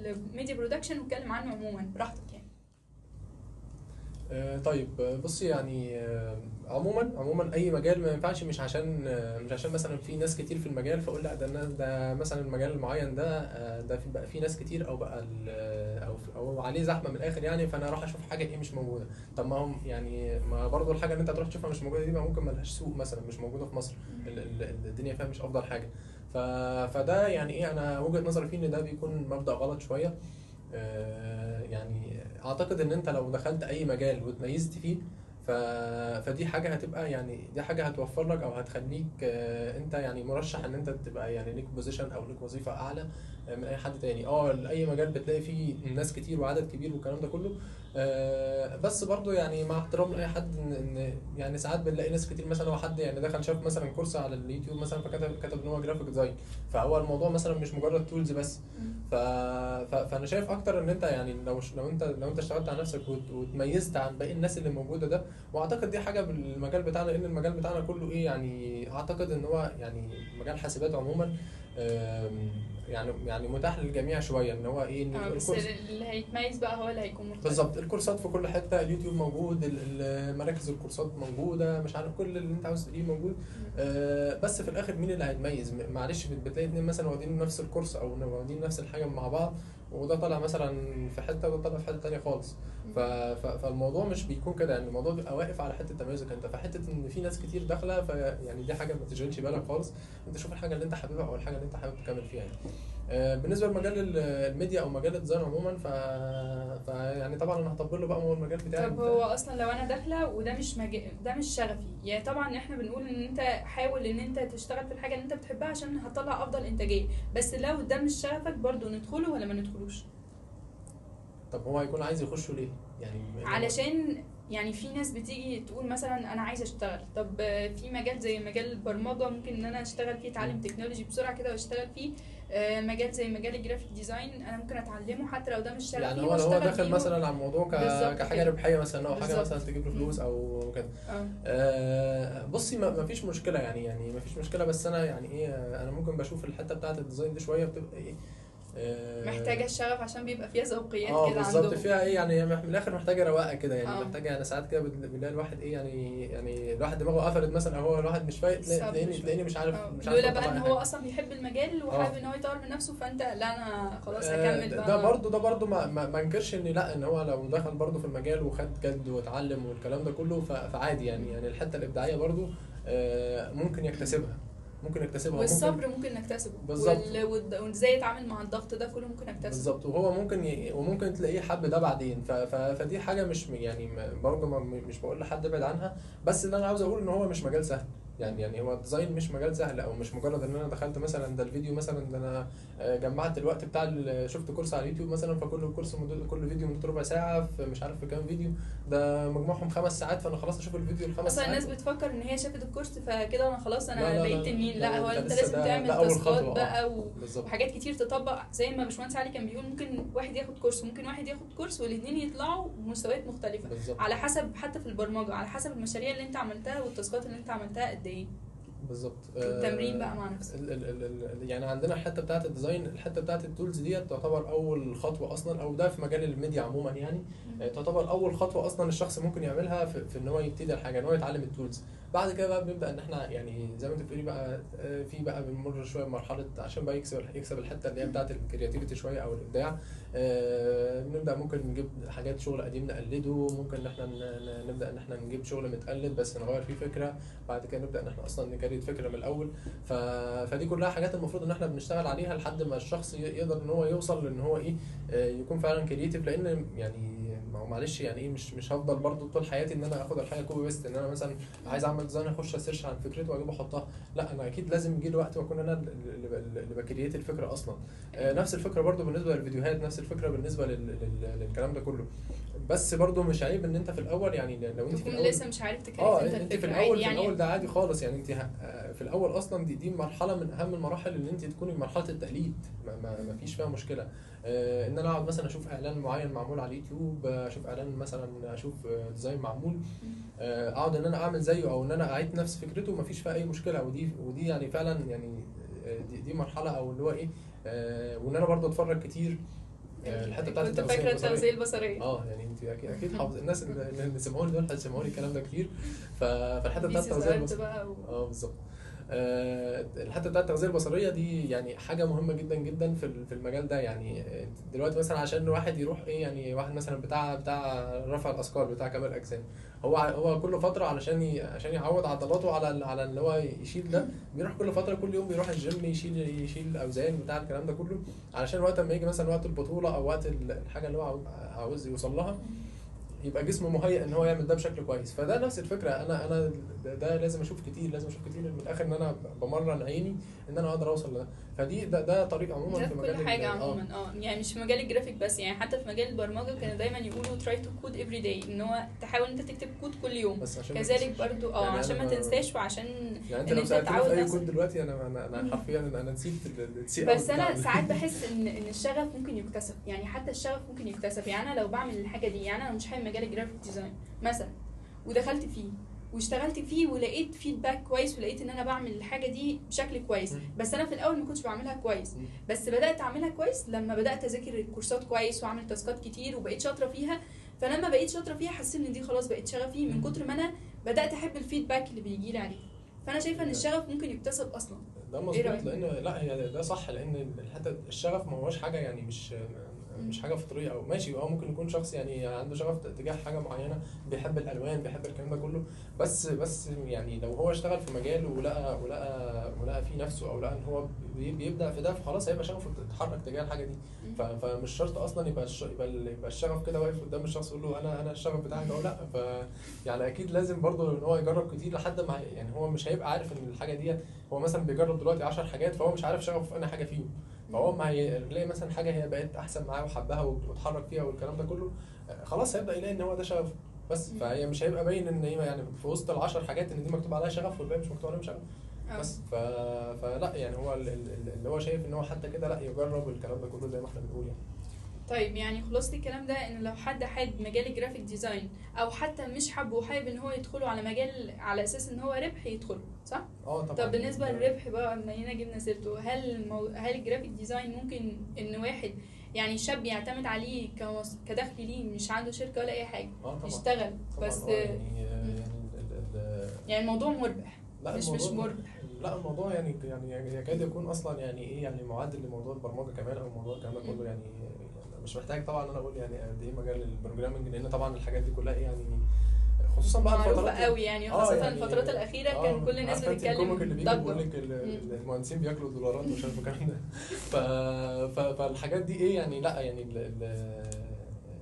الميديا برودكشن؟ واتكلم عنه عموما براحتك يعني. طيب بصي يعني عموما اي مجال ما ينفعش مش عشان مثلا في ناس كتير في المجال فاقول لا ده مثلا المجال المعين ده بقى في ناس كتير، او بقى او عليه زحمه من الاخر يعني، فانا اروح اشوف حاجه ايه مش موجوده. طب ما هم يعني ما برضه الحاجه اللي انت تروح تشوفها مش موجوده دي ممكن ما لهاش سوق مثلا، مش موجوده في مصر، الدنيا فيها مش افضل حاجه. فده يعني ايه انا وجهه نظري فيه ان ده بيكون مبدأ غلط شويه. يعني اعتقد ان انت لو دخلت اي مجال واتميزت فيه فدي حاجه هتبقى يعني دي حاجه هتوفر لك او هتخليك انت يعني مرشح ان انت تبقى يعني ليك بوزيشن او ليك وظيفه اعلى من اي حد تاني. اي مجال بتلاقي فيه ناس كتير وعدد كبير والكلام ده كله. بس برضو يعني مع احترام لاي حد ان يعني ساعات بنلاقي ناس كتير مثلا هو حد يعني دخل شاف مثلا كورس على اليوتيوب مثلا فكتب ان هو جرافيك ديزاين، فهو الموضوع مثلا مش مجرد تولز بس. فانا شايف اكتر ان انت يعني لو انت اشتغلت على نفسك وتميزت عن باقي الناس اللي موجوده ده، واعتقد دي حاجه بالمجال بتاعنا لان المجال بتاعنا كله ايه يعني اعتقد ان هو يعني مجال حاسبات عموما يعني متاح للجميع شويه ان هو ايه ان بس الكورس اللي هيتميز بقى هو اللي هيكون مختلف. بالظبط. الكورسات في كل حته، اليوتيوب موجود، مراكز الكورسات موجوده، مش عارف كل اللي انت عاوز تلاقيه موجود. بس في الاخر مين اللي هيتميز؟ معلش بتلاقي اتنين مثلا واخدين نفس الكورس او واخدين نفس الحاجه مع بعض، وده طالع مثلا في حته وده طالع في حته تانيه خالص. فالموضوع مش بيكون كده، يعني الموضوع بيبقى واقف على حته تميزك انت، فحته ان في ناس كتير داخله فيعني دي حاجه ما تشغلش بالك خالص. انت شوف الحاجه اللي انت حاببها او الحاجه اللي انت حابب تكمل فيها يعني. بالنسبه لمجال الميديا او مجال الديزاين عموما يعني طبعا انا هطبل له بقى هو المجال بتاعي. طب هو اصلا لو انا داخله وده مش ده مش شغفي، يعني طبعا احنا بنقول ان انت حاول ان انت تشتغل في الحاجه اللي انت بتحبها عشان هتطلع افضل انتاجيه، بس لو ده مش شغفك برضو ندخله ولا ما ندخلوش؟ طب هو هيكون عايز يخشه ليه يعني؟ علشان يعني في ناس بتيجي تقول مثلا انا عايزه اشتغل، طب في مجال زي مجال البرمجه ممكن ان انا اشتغل فيه، اتعلم تكنولوجي بسرعه كده واشتغل فيه. مجال زي مجال الجرافيك ديزاين انا ممكن اتعلمه حتى لو ده مش شغفي، يعني هو داخل مثلا على الموضوع كحاجه ربحيه مثلا او حاجه مثلا تجيب له فلوس او كده. بصي ما فيش مشكله يعني ما فيش مشكله، بس انا يعني ايه انا ممكن بشوف الحته بتاعه الديزاين دي شويه بتبقى ايه محتاجه الشغف عشان بيبقى فيها ذوقيات كده عندهم بالظبط. فيها ايه يعني من الاخر محتاجه رواقه كده يعني محتاجه يعني ساعات كده بنلاقي الواحد ايه يعني الواحد دماغه قفلت مثلا او هو الواحد مش فايق تلاقيني مش عارف لولا بقى ان هو اصلا بيحب المجال وحابب ان هو يطور من نفسه، فانت لا انا خلاص هكمل بقى. ده برضو ما انكرش ان لا ان هو لو دخل برضو في المجال وخد جد واتعلم والكلام ده كله فعادي يعني الحته الابداعيه برضو ممكن يكتسبها والصبر ممكن نكتسبه بالظبط. وازاي يتعامل مع الضغط ده كله ممكن نكتسبه بالظبط. وهو ممكن تلاقيه حب ده بعدين فدي حاجه مش يعني برضه مش بقول لحد ابعد عنها، بس اللي انا عاوز اقول ان هو مش مجال سهل يعني هو الديزاين مش مجال سهل او مش مجرد ان انا دخلت مثلا ده الفيديو مثلا ده انا جمعت الوقت بتاع شفت كورس على اليوتيوب مثلا فكل كورس كل فيديو مدته ربع ساعه في مش عارف في كام فيديو ده مجموعهم 5 ساعات فانا خلاص اشوف الفيديو الخمس ساعات. اصلا الناس بتفكر ان هي شافت الكورس فكده انا خلاص انا بقيت تنين. لا هو انت لازم تعمل تاسكات بقى وحاجات كتير تطبق زي ما باشمهندس علي كان بيقول. ممكن واحد ياخد كورس وممكن واحد ياخد كورس والاثنين يطلعوا بمستويات مختلفه بالزبط. على حسب حتى في البرمجه على حسب المشاريع اللي انت عملتها والتاسكات اللي انت عملتها قد ايه بالظبط. التمرين بقى مع نفسك. يعني عندنا الحته بتاعه الديزاين الحته بتاعه التولز ديت تعتبر اول خطوه اصلا او ده في مجال الميديا عموما يعني تعتبر اول خطوه اصلا الشخص ممكن يعملها في ان هو يبتدي الحاجه ان هو يتعلم التولز. بعد كده بقى بنبدا ان احنا يعني زي ما انت بتقولي بقى في بقى بنمر شويه بمرحله عشان بقى يكسب الحته اللي هي بتاعه الكرياتيفيتي شويه او الابداع. بنبدا ممكن نجيب حاجات شغل قديم نقلده، ممكن ان احنا نبدا ان احنا نجيب شغل متقلد بس نغير فيه فكره، بعد كده نبدا ان احنا اصلا نكريت فكره من الاول. فدي كلها حاجات المفروض ان احنا بنشتغل عليها لحد ما الشخص يقدر ان هو يوصل لان هو ايه يكون فعلا كرياتيف. لان يعني معلش يعني ايه مش هفضل برضو طول حياتي ان انا اخد الحاجه كوبي بيست ان انا مثلا عايز اعمل ديزاين اخش اسيرش عن فكرته واجيب احطها. لا انا اكيد لازم يجي لي وقت واكون انا اللي بكريت الفكره اصلا. نفس الفكره برضو بالنسبه للفيديوهات، نفس الفكره بالنسبه للكلام ده كله. بس برضو مش عيب ان انت في الاول يعني لو انت في الاول لسه مش عارف تكريت انت في الاول يعني في الاول ده عادي خالص يعني انت في الاول اصلا دي مرحله من اهم المراحل ان انت تكوني مرحله التقليد ما فيش فيها مشكله. ان انا اقعد مثلا اشوف اعلان معين معمول على اليوتيوب، اشوف اعلان مثلا اشوف ديزاين معمول اقعد ان انا اعمل زيه او ان انا اعيد نفس فكرته ما فيش فيها اي مشكله. ودي يعني فعلا يعني دي مرحله او اللي هو ايه وان انا برضو اتفرج كتير الحته بتاعت التغذيه البصريه يعني انت اكيد حافظ الناس اللي سمعوا لي دول هيسمعوا لي الكلام ده كتير. فالحته بتاعت التغذيه البصريه بالظبط. الحته بتاعت التغذيه البصريه دي يعني حاجه مهمه جدا جدا في المجال ده. يعني دلوقتي مثلا عشان واحد يروح ايه، يعني واحد مثلا بتاع رفع الاثقال، بتاع كمال اجسام، هو كل فتره عشان يعود عضلاته على اللي هو يشيل ده، بيروح كل فتره كل يوم بيروح الجيم يشيل اوزان بتاع الكلام ده كله، علشان وقت ما يجي مثلا وقت البطوله او وقت الحاجه اللي هو عاوز يوصل لها يبقى جسمه مهيئ ان هو يعمل ده بشكل كويس. فده نفس الفكره. انا ده لازم اشوف كتير من الاخر ان انا بمرن عيني ان انا اقدر اوصل لده. فدي ده طريق عموما ده في في مجال كل حاجه عموما. يعني مش في مجال الجرافيك بس، يعني حتى في مجال البرمجه كانوا دايما يقولوا try to code every day، ان هو تحاول انت تكتب كود كل يوم. بس عشان كذلك برضو يعني عشان ما تنساش، وعشان يعني انت ان لو انت سالتني تعود في اي نفسك. كود دلوقتي انا حرفيا انا نسيت بس انا ساعات بحس ان الشغف ممكن يكتسب، يعني حتى الشغف ممكن يكتسب. يعني انا لو بعمل الحاجه دي، يعني انا مش حابب مجال الجرافيك ديزاين مثلا، ودخلت فيه واشتغلت فيه ولقيت فيدباك كويس، ولقيت ان انا بعمل الحاجه دي بشكل كويس، بس انا في الاول ما كنتش بعملها كويس، بس بدات اعملها كويس لما بدات اذاكر الكورسات كويس واعمل تاسكات كتير وبقيت شاطره فيها. فلما بقيت شاطره فيها حسيت ان دي خلاص بقيت شغفي، من كتر ما انا بدات احب الفيدباك اللي بيجي لي عليه. فانا شايفه ان الشغف ممكن يكتسب اصلا. ده مظبوط، لان لا هي ده صح، لان حتى الشغف ما هوش حاجه يعني مش حاجه فطريه او ماشي. ممكن يكون شخص يعني عنده شغف تجاه حاجه معينه، بيحب الالوان، بيحب الكلام ده كله، بس يعني لو هو اشتغل في مجال ولقى فيه نفسه، او لقى ان هو بيبدع في ده، فخلاص هيبقى شغفه يتحرك تجاه الحاجه دي. فمش شرط اصلا يبقى الشغف كده واقف قدام الشخص يقول له انا الشغف بتاعك او لا. يعني اكيد لازم برضه ان هو يجرب كتير لحد ما يعني هو مش هيبقى عارف ان الحاجه دي، هو مثلا بيجرب دلوقتي 10 حاجات فهو مش عارف شغفه في اي حاجه فيهم. فهو ما هيلاقي مثلا حاجه هي بقت احسن معاه وحبها واتحرك فيها والكلام ده كله، خلاص هيبدا يلاقي ان هو ده شغف. بس فهي مش هيبقى باين ان هي يعني في وسط ال10 حاجات ان دي مكتوب عليها شغف والباقي مش مكتوب عليهم شغف. بس فلا يعني هو اللي هو شايف ان هو حتى كده لا يجرب الكلام ده كله زي ما احنا بنقول يعني. طيب يعني خلاصة الكلام ده ان لو حد حابب مجال الجرافيك ديزاين، او حتى مش حابه وحابب ان هو يدخله على مجال على اساس ان هو ربح يدخله، صح؟ طبعا. طب بالنسبه للربح بقى، بما اننا جبنا سيرته، هل الجرافيك ديزاين ممكن ان واحد يعني شاب يعتمد عليه كدخل ليه، مش عنده شركه ولا اي حاجه، يشتغل بس يعني الموضوع مربح؟ لا مش مربح. لا الموضوع يعني يكاد يكون اصلا يعني ايه، يعني معدل لموضوع البرمجه كمان او موضوع الكلام ده كله. يعني مش محتاج طبعا انا اقول يعني قد ايه مجال البروجرامنج، لان طبعا الحاجات دي كلها ايه يعني خصوصا بقى الفترات قوي يعني خاصه يعني الفترات الاخيره كان كل الناس بتتكلم اللي بيقول لك المهندسين بياكلوا دولارات ومش عارف الكلام ده. فالحاجات دي ايه يعني لا يعني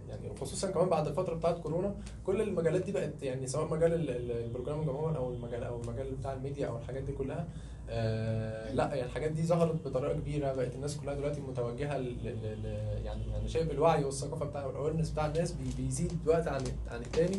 يعني خصوصا كمان بعد الفتره بتاعت كورونا كل المجالات دي بقت يعني سواء مجال البروجرامنج عموما او المجال بتاع الميديا او الحاجات دي كلها لا يعني الحاجات دي ظهرت بطريقه كبيره، بقت الناس كلها دلوقتي متوجهه يعني شايف الوعي والثقافه بتاع الاويرنس بتاع الناس بيزيد دلوقتي عن التاني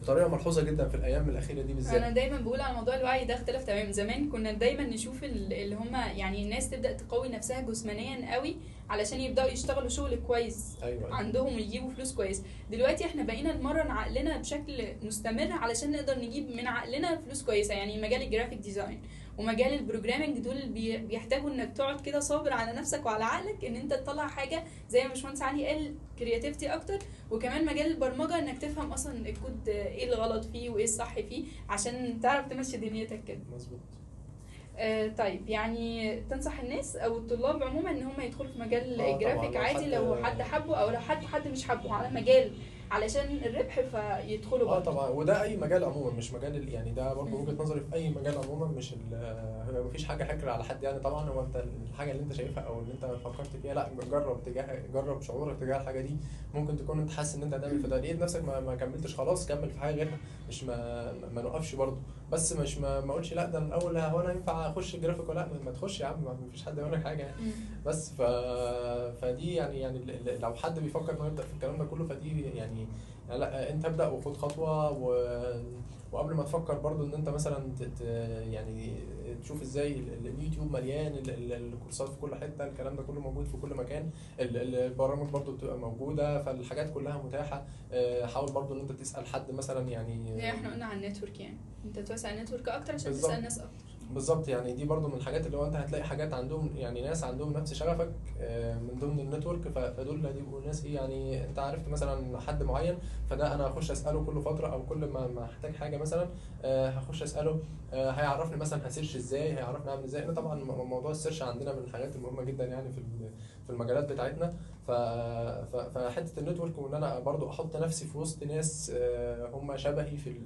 بطريقه ملحوظه جدا في الايام الاخيره دي بالذات. انا دايما بقول على موضوع الوعي ده اختلف تماما. زمان كنا دايما نشوف اللي هم يعني الناس تبدا تقوي نفسها جسمانيا قوي علشان يبداوا يشتغلوا شغل كويس. أيوة. عندهم ويجيبوا فلوس كويس. دلوقتي احنا بقينا نمرن عقلنا بشكل مستمر علشان نقدر نجيب من عقلنا فلوس كويسه. يعني مجال الجرافيك ديزاين ومجال البروجرامنج دول بيحتاجوا انك تقعد كده صابر على نفسك وعلى عقلك ان انت تطلع حاجه زي ما باشمهندس علي قال كرياتيفيتي اكتر. وكمان مجال البرمجه انك تفهم اصلا الكود ايه الغلط فيه وايه الصح فيه عشان تعرف تمشي دنيتك كده. مظبوط. طيب يعني تنصح الناس او الطلاب عموما ان هم يدخلوا في مجال الجرافيك عادي لو حد حبه، او لو حد مش حبه على مجال علشان الربح فيدخلوا برضه؟ طبعا. وده اي مجال عموما مش مجال يعني ده برضه وجهه نظري في اي مجال عموما. مش مفيش حاجه حكر على حد يعني. طبعا هو انت الحاجه اللي انت شايفها او اللي انت فكرت فيها لا جرب شعورك تجاه الحاجه دي. ممكن تكون انت حاسس ان انت هتعمل في ده لقيت نفسك ما كملتش خلاص كمل في حاجه غيرها. مش ما نوقفش برضه. بس مش ما اقولش لا ده الاول هو انا ينفع اخش جرافيك ولا لا. ما تخش يا عم مفيش حد يقول لك حاجه يعني. بس فدي يعني لو حد بيفكر انه يبدا في الكلام ده كله فدي يعني لا انت ابدا وخد خطوه وقبل ما تفكر برضو ان انت مثلا يعني تشوف ازاي اليوتيوب مليان الكورسات في كل حته. الكلام ده كله موجود في كل مكان. البرامج برضو بتبقى موجوده فالحاجات كلها متاحه. حاول برضو ان انت تسال حد مثلا يعني احنا قلنا عن النتورك يعني انت توسع النتورك اكتر عشان تسال الناس اكتر. بالظبط، يعني دي برضو من الحاجات اللي هو انت هتلاقي حاجات عندهم، يعني ناس عندهم نفس شغفك من ضمن النتورك، فدول هيبقوا ناس ايه، يعني انت عرفت مثلا حد معين، فده انا هخش اساله كل فتره، او كل ما احتاج حاجه مثلا هخش اساله، هيعرفني مثلا هسيرش ازاي، هيعرفني اعمل ازاي. انا طبعا موضوع السيرش عندنا من الحاجات المهمه جدا يعني في المجالات بتاعتنا. فحته النتورك، وان انا برضو احط نفسي في وسط ناس هم شبهي في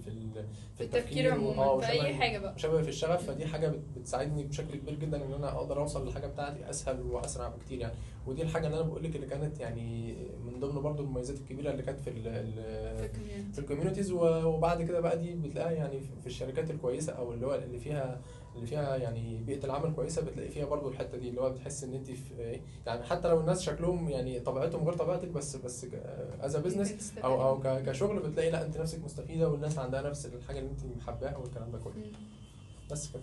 التفكير عموما في اي حاجه بقى، شبهي في الشغف، فدي حاجه بتساعدني بشكل كبير جدا ان انا اقدر اوصل للحاجه بتاعتي اسهل واسرع بكتير يعني. ودي الحاجه اللي انا بقول لك اللي كانت يعني من ضمن برضو المميزات الكبيره اللي كانت في الكوميونيتيز. وبعد كده بقى دي بتلاقيها يعني في الشركات الكويسه، او اللي هو اللي فيها يعني بيئه العمل كويسه، بتلاقي فيها برضو الحته دي اللي هو بتحس ان انت في يعني حتى لو الناس شكلهم يعني طبيعتهم غير طبيعتك، بس از بزنس او كشغل، بتلاقي لا انت نفسك مستفيده، والناس عندها نفس الحاجه اللي انت حباها والكلام ده كله. بس كده.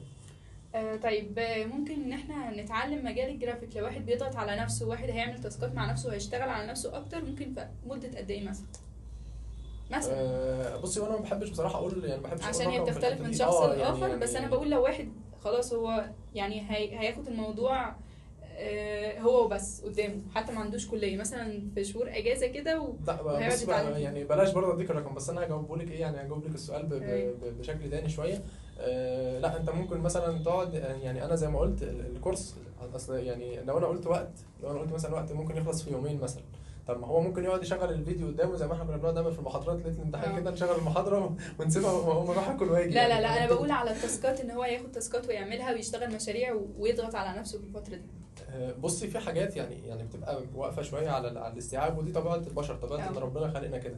طيب ممكن ان احنا نتعلم مجال الجرافيك لو واحد بيضغط على نفسه، واحد هيعمل تاسكات مع نفسه وهيشتغل على نفسه اكتر، ممكن في مده قد ايه مثلا؟ بصي، وانا ما بحبش بصراحه اقول، يعني ما بحبش عشان هي بتختلف من شخص لاخر، يعني بس انا بقول لو واحد خلاص هو يعني هياخد الموضوع هو وبس قدامه، حتى ما عندوش كليه مثلا، في شهور اجازه كده لا بص بقى، يعني بلاش برضه اديك الرقم، بس انا هجاوبه لك ايه، يعني هجاوب لك السؤال بشكل تاني شويه. لا انت ممكن مثلا تقعد، يعني انا زي ما قلت الكورس اصل، يعني لو انا قلت مثلا وقت ممكن يخلص في يومين مثلا. طب ما هو ممكن يقعد يشغل الفيديو قدامه زي ما احنا كنا بنقعد دايما في المحاضرات ليله الامتحان كده، نشغل المحاضره ونسيبها واقوم اروح اكل واجي. لا لا لا، انا بقول على التاسكات، ان هو ياخد تاسكات ويعملها ويشتغل مشاريع ويضغط على نفسه في الفتره دي. بصي، في حاجات يعني بتبقى واقفه شويه على الاستيعاب، ودي طبيعه البشر، طبيعه ان ربنا خلقنا كده.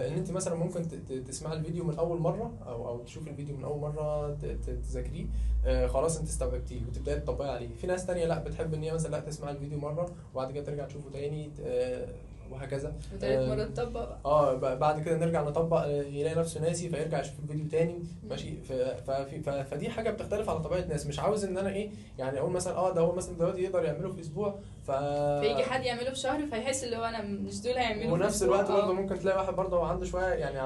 ان انت مثلا ممكن تسمعي الفيديو من اول مره، او تشوفي الفيديو من اول مره تذاكريه، خلاص انت استوعبتيه وتبداي تطبقي عليه. في ناس تانية لا بتحب ان هي مثلا لا تسمع الفيديو مره وبعد كده ترجع تشوفه تاني، وهكذا. وتالت مرة تطبق بقى. بعد كده نرجع نطبق، يلاقي نفسه ناسي فيرجع يشوف الفيديو تاني. ماشي. فدي حاجه بتختلف على طبيعه الناس. مش عاوز ان انا ايه، يعني اقول مثلا ده هو مثلا دلوقتي يقدر يعمله في اسبوع، فيجي حد يعمله في شهر فيحس اللي هو انا مش دول هيعملوا. ونفس الوقت برضه ممكن تلاقي واحد برضه عنده شويه يعني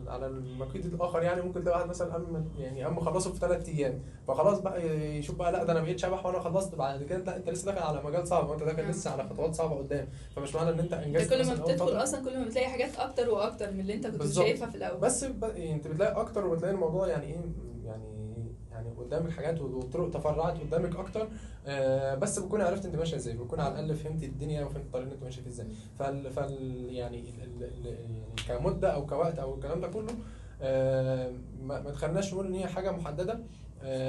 على النقيض الاخر، يعني ممكن تلاقي واحد مثلا قام مخلصه في 3 ايام، فخلاص بقى يشوف بقى لا ده انا بقيت شبح وانا خلصت. بعد كده انت لسه داخل على مجال صعب، وانت داخل لسه على خطوات صعبه قدام. فمش معنى ان انت انجزت كل ما بتدخل اصلا كل ما بتلاقي حاجات اكتر واكتر من اللي انت كنت شايفها في الاول. بس انت بتلاقي اكتر، وبتلاقي الموضوع يعني ايه، يعني قدامك حاجات وطرق تفرعت قدامك اكتر. بس بتكون عرفت انت ماشيه ازاي، بتكون على الاقل فهمت الدنيا وفهمت الطريق اللي انت ماشي فيه ازاي. يعني كمده او كوقت او الكلام ده كله، ما تخليناش نقول ان هي حاجه محدده،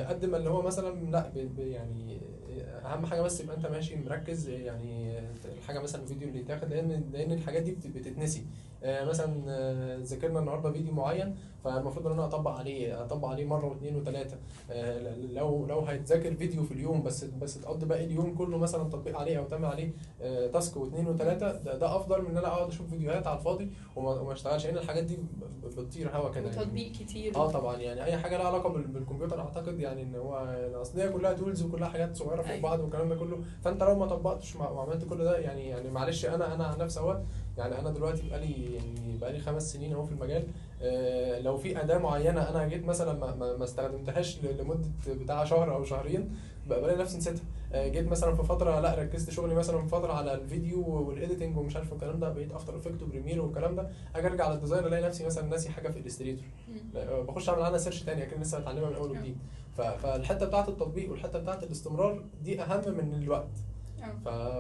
قد ما اللي هو مثلا لا يعني اهم حاجه بس يبقى انت ماشي مركز. يعني الحاجه مثلا الفيديو اللي يتاخد، لان الحاجات دي بتتنسي. مثلا ذاكرنا النهارده فيديو معين، فالمفروض ان انا اطبق عليه مره واثنين وثلاثه. لو هيتذاكر فيديو في اليوم بس تقضي باقي اليوم كله مثلا تطبيق عليه او تعمل عليه تاسك واثنين وثلاثه، ده افضل من ان انا اقعد اشوف فيديوهات على الفاضي وما اشتغلش، لان الحاجات دي بتطير هوا كده. وتطبيق كتير. طبعا، يعني اي حاجه لها علاقه بالكمبيوتر اعتقد يعني ان هو اصل هي كلها تولز وكلها حاجات صغيره فوق بعض والكلام ده كله. فانت لو ما طبقتش وعملت كل ده، يعني معلش انا عن نفسي اهوت، يعني انا دلوقتي بقالي 5 سنين اهو في المجال. لو في اداه معينه انا جيت مثلا ما استخدمتهاش لمده بتاع شهر او شهرين، بلاقي نفسي نسيتها. جيت مثلا في فتره لا ركزت شغلي مثلا في فتره على الفيديو والايديتنج ومش عارف الكلام ده، بقيت افتر افكت وبريمير والكلام ده، اجي ارجع على الديزاين الاقي نفسي مثلا ناسي حاجه في الستريتور، بخش اعمل عنها سيرش تاني اكن لسه بتعلمها من اول وجديد. فالحته بتاعه التطبيق والحته بتاعه الاستمرار دي اهم من الوقت.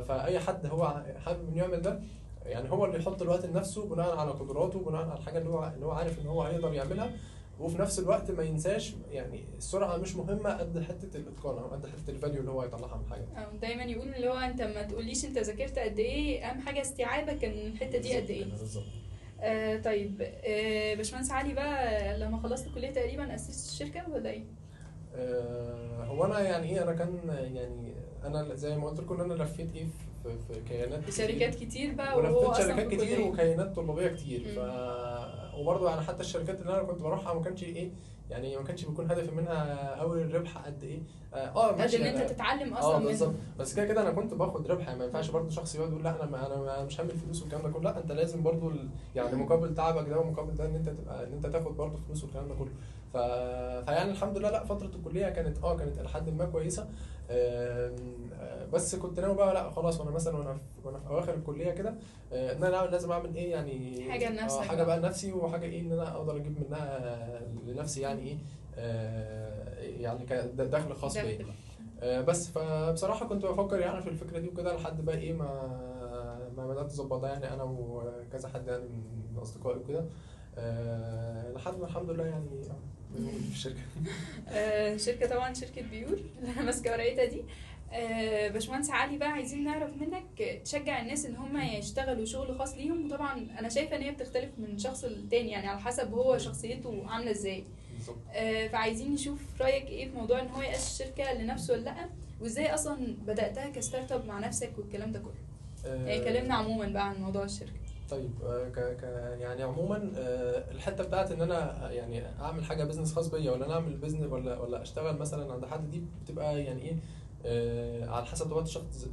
فاي حد هو حابب انه يعمل ده، يعني هو اللي يحط الوقت لنفسه بناء على قدراته، بناء على الحاجه اللي هو عارف ان هو هيقدر يعملها. وفي نفس الوقت ما ينساش، يعني السرعه مش مهمه قد حته الاتقان او قد حته الفاليو اللي هو هيطلعها من الحاجه. دايما يقول اللي هو انت ما تقوليش انت ذاكرت قد ايه، اهم حاجه استيعابك الحته دي قد ايه. بالظبط. طيب باشمهندس علي بقى، لما خلصت الكليه تقريبا اسست الشركه ولا ايه؟ هو انا يعني ايه، انا كان يعني انا زي ما قلت لكم ان انا لفيت ايه في كيانات في شركات كتير بقى، ولفيت شركات كتير وكيانات طلابيه كتير. وبرضه يعني حتى الشركات اللي انا كنت بروحها ما كانش ايه، يعني ما كانش بيكون هدفي منها قوي الربح قد ايه. قد ماشي ان انت أنا. تتعلم اصلا بالظبط. منه. بس كده كده انا كنت باخد ربح، يعني ما ينفعش برضه شخص يقعد يقول لا انا مش هعمل فلوس والكلام ده كله. لا، انت لازم برضه يعني مقابل تعبك ده ومقابل ده ان انت تبقى ان انت تاخد برضه فلوس والكلام ده كله. ف... فيعني الحمد لله، لا فتره الكليه كانت الى حد ما كويسه. بس كنت ناوي بقى لا خلاص، وانا مثلا وانا في اواخر الكليه كده، ان انا لازم اعمل ايه يعني حاجة لنفسك حاجه بقى لنفسي، وحاجه ايه ان انا اقدر اجيب منها لنفسي يعني ايه، يعني كدخل خاص بيا. دخل. بس فبصراحه كنت بفكر يعني في الفكره دي وكده لحد بقى ايه ما بدات اظبطها يعني انا وكذا حد يعني من اصدقائي وكده، لحد ما الحمد لله يعني في الشركه. شركة طبعا شركة بيور اللي انا ماسكة ورقتها دي. باشمهندس علي بقى، عايزين نعرف منك تشجع الناس ان هم يشتغلوا شغل خاص ليهم. وطبعا انا شايفة ان هي بتختلف من شخص للتاني، يعني على حسب هو شخصيته عاملة ازاي. بالظبط. فعايزين نشوف رأيك ايه في موضوع ان هو يأسس شركة لنفسه ولا لا، وازاي اصلا بدأتها كستارت اب مع نفسك والكلام ده كله. يعني كلمنا عموما بقى عن موضوع الشركة. طيب، يعني عموما الحته بتاعت ان انا يعني اعمل حاجه بيزنس خاص بيا، ولا انا اعمل بيزنس، ولا اشتغل مثلا عند حد، دي بتبقى يعني ايه، على حسب طبيعه الشخص،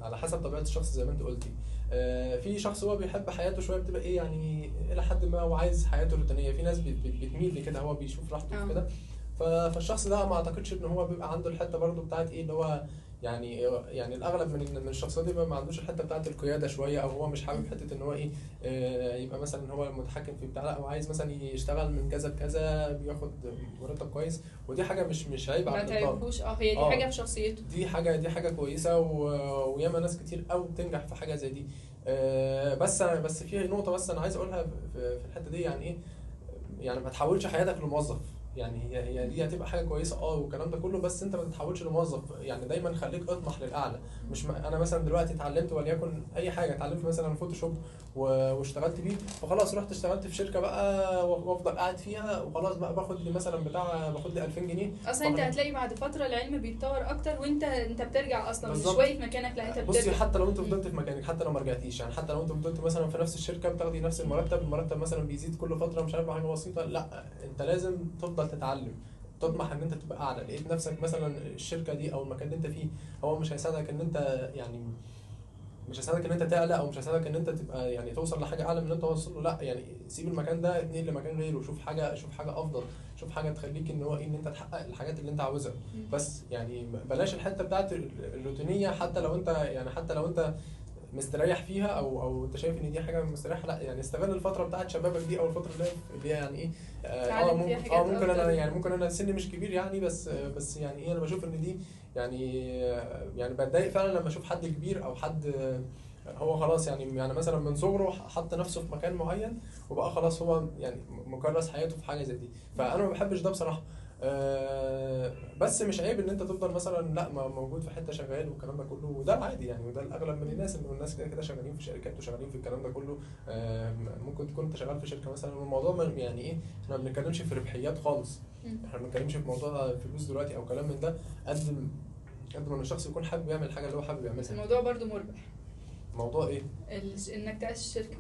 على حسب طبيعه الشخص زي ما انت قلتي. في شخص هو بيحب حياته شويه، بتبقى ايه يعني الى حد ما هو عايز حياته روتينيه. في ناس بتميل لكده، هو بيشوف راحته في كده. فالشخص ده ما اعتقدش ان هو بيبقى عنده الحته برضو بتاعت ايه اللي هو يعني الاغلب من الشخصيات دي ما عندوش الحته بتاعت القياده شويه، او هو مش حابب حته ان هو ايه، يبقى مثلا هو المتحكم في بتاع. لا، هو عايز مثلا يشتغل من كذا لكذا بياخد مرتب كويس، ودي حاجه مش عيب على ما الاطلاق. تعرفوش. هي دي حاجة في شخصيته. دي حاجه كويسه، وياما ناس كتير قوي بتنجح في حاجه زي دي. بس في نقطه بس انا عايز اقولها في الحته دي، يعني ايه، يعني ما تحولش حياتك لموظف. يعني هي دي هتبقى حاجه كويسه والكلام ده كله، بس انت ما تتحولش لموظف. يعني دايما خليك اطمح للاعلى. مش انا مثلا دلوقتي اتعلمت وليكن اي حاجه، اتعلمت مثلا فوتوشوب واشتغلت بيه، فخلاص رحت اشتغلت في شركه بقى وافضل قاعد فيها وخلاص بقى باخد لي مثلا باخد لي 2000 جنيه. اصلا انت هتلاقي بعد فتره العلم بيتطور اكتر، وانت بترجع اصلا مش بالظبط. واقف مكانك، لا انت بصي، بترجع. حتى لو انت فضلت في مكانك، حتى لو ما رجعتيش، يعني حتى لو انت فضلت مثلا في نفس الشركه بتاخدي نفس المرتب مثلا بيزيد كل فتره، مش عارف حاجه بسيطه، لا انت لازم تفضل تتعلم، تطمح ان انت تبقى اعلى. لقيت نفسك مثلا الشركه دي او المكان اللي انت فيه هو مش هيساعدك ان انت يعني مش هيساعدك ان انت تعلى، او مش هيساعدك ان انت تبقى يعني توصل لحاجه اعلى من اللي انت واصل له. لا يعني سيب المكان ده، اتنقل لمكان غيره، شوف حاجه افضل، شوف حاجه تخليك ان هو ان انت تحقق الحاجات اللي انت عاوزها. بس يعني بلاش الحته بتاعت الروتينيه، حتى لو انت مستريح فيها، او انت شايف ان دي حاجه مستريحه، لا يعني استغل الفتره بتاعت شبابك دي، او الفتره اللي هي يعني ايه، ممكن انا سني مش كبير يعني، بس يعني ايه، انا بشوف ان دي يعني بتضايق فعلا لما اشوف حد كبير او حد هو خلاص يعني مثلا من صغره حط نفسه في مكان معين، وبقى خلاص هو يعني مكرس حياته في حاجه زي دي. فانا ما بحبش ده بصراحه. بس مش عيب ان انت تفضل مثلا لا موجود في حته شغال والكلام ده كله، وده العادي يعني، وده الاغلب من الناس، ان الناس كده شغالين في شركات وشغالين في الكلام ده كله. ممكن تكون انت شغال في شركه مثلا، والموضوع يعني ايه، احنا ما بنتكلمش في ربحيات خالص، احنا ما بنتكلمش في موضوع فلوس دلوقتي او كلام من ده، قد ما الشخص يكون حابب يعمل حاجه اللي هو حابب يعملها. بس الموضوع برضو مربح. موضوع ايه؟ انك تأسس شركه.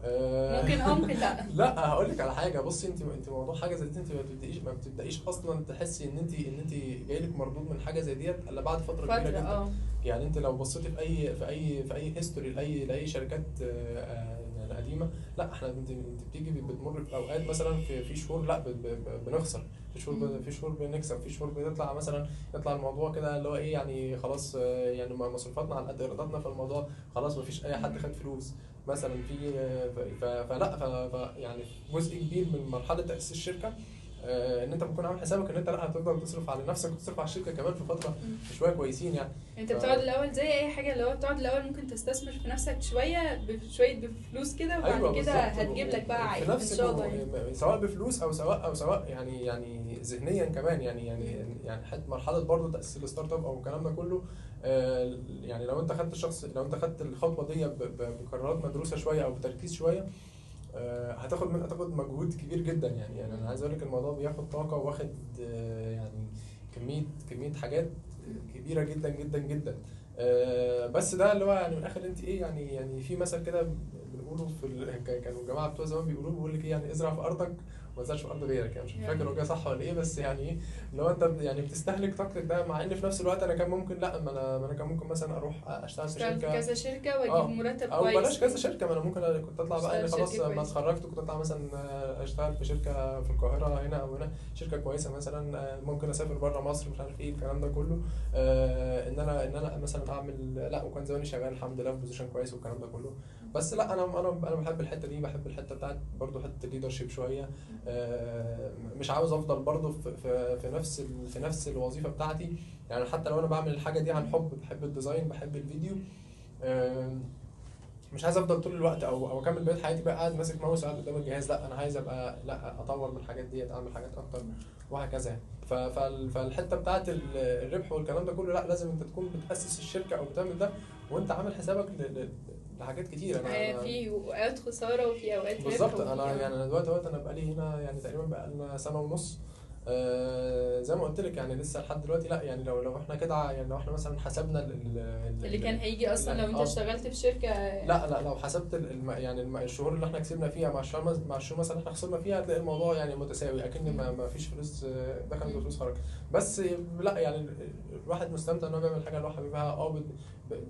ممكن لا. لا، هقول لك على حاجه. بصي، انت موضوع حاجه زي دي انت ما بتبدايش اصلا تحسي ان انت جاي لك مردود من حاجه زي ديت الا بعد فتره كبيره جدا. يعني انت لو بصيتي في اي هيستوري لاي شركات يعني قديمه، لا احنا انت بتيجي بتمر في اوقات مثلا في شهور لا بنخسر، في شهور بنكسب، في شهور بنطلع مثلا يطلع الموضوع كده اللي هو ايه يعني خلاص، يعني مصروفاتنا على قد ايراداتنا في الموضوع، خلاص ما فيش اي حد خد فلوس مثلا في فلا يعني جزء كبير من مرحله تاسيس الشركه ان انت بتكون عامل حسابك ان انت لا هتفضل تصرف على نفسك وتصرف على الشركه كمان في فتره شويه كويسين يعني. انت بتقعد الاول زي اي حاجه، اللي هو بتقعد الاول ممكن تستثمر في نفسك شويه بفلوس كده، وبعد أيوة كده هتجيب لك بقى عائد ان شاء الله يعني. سواء بفلوس او سواء يعني ذهنيا كمان يعني حتى مرحله برضه تاسيس الستارت اب او الكلام ده كله. يعني لو انت خدت الخطوه دي بقرارات مدروسه شويه او بتركيز شويه، هتاخد مجهود كبير جدا يعني انا عايز اقول لك الموضوع بياخد طاقه، واخد يعني كميه حاجات كبيره جدا جدا جدا. بس ده اللي هو يعني من الاخر انت ايه يعني في مثل كده بنقوله كانوا الجماعه بتوع زمان بيقول لك ايه يعني ازرع في ارضك وما تزرعش في ارض غيرك. يعني مش فاكر هو كده صح ولا ايه، بس يعني ايه لو انت يعني بتستهلك طاقتك ده، مع ان في نفس الوقت انا كان ممكن لا ما انا كان ممكن مثلا اروح اشتغل في اشتغل في شركه كذا شركة واجيب مرتب او كويس بلاش كذا شركه. ما انا ممكن كنت اطلع بقى يعني اشتغل خلاص شركة ما كويسة. اتخرجت كنت اطلع مثلا اشتغل في شركه في القاهره هنا او هنا، شركه كويسه مثلا. ممكن اسافر بره مصر مش عارف ايه الكلام ده كله. ان انا مثلا اعمل لا، وكان زماني شغال الحمد لله في بوزيشن كويس والكلام ده كله. بس لا انا بحب الحته دي، بحب الحته بتاعت برضو حته الليدرشيب شويه. مش عاوز افضل برضو في نفس الوظيفه بتاعتي. يعني حتى لو انا بعمل الحاجه دي عن حب، بحب الديزاين بحب الفيديو، مش عايز افضل طول الوقت او اكمل بقيه حياتي بقى قاعد ماسك ماوس قاعد قدام الجهاز. لا انا عايز ابقى لا اطور من الحاجات ديت، اعمل حاجات اكتر وهكذا يعني. فالحته بتاعت الربح والكلام ده كله لا، لازم انت تكون بتاسس الشركه او بتعمل ده وانت عامل حسابك لحاجات كتير. انا في اوقات خسارة وفي اوقات ربح. بالظبط. انا يعني انا دلوقتي انا بقالي هنا يعني تقريبا بقالنا سنه ونص. زي ما قلت لك يعني لسه لحد دلوقتي لا، يعني لو احنا كده يعني لو احنا مثلا حسبنا اللي كان هيجي اصلا لو انت اشتغلت في شركة. لا لو حسبت الشهور اللي احنا كسبنا فيها مع الشهور مثلا احنا خسرنا فيها، هتلاقي الموضوع يعني متساوي، اكن ما فيش فلوس دخلت وفلوس خرجت. بس لا يعني الواحد مستمتع ان هو بيعمل حاجه اللي هو حبيبها.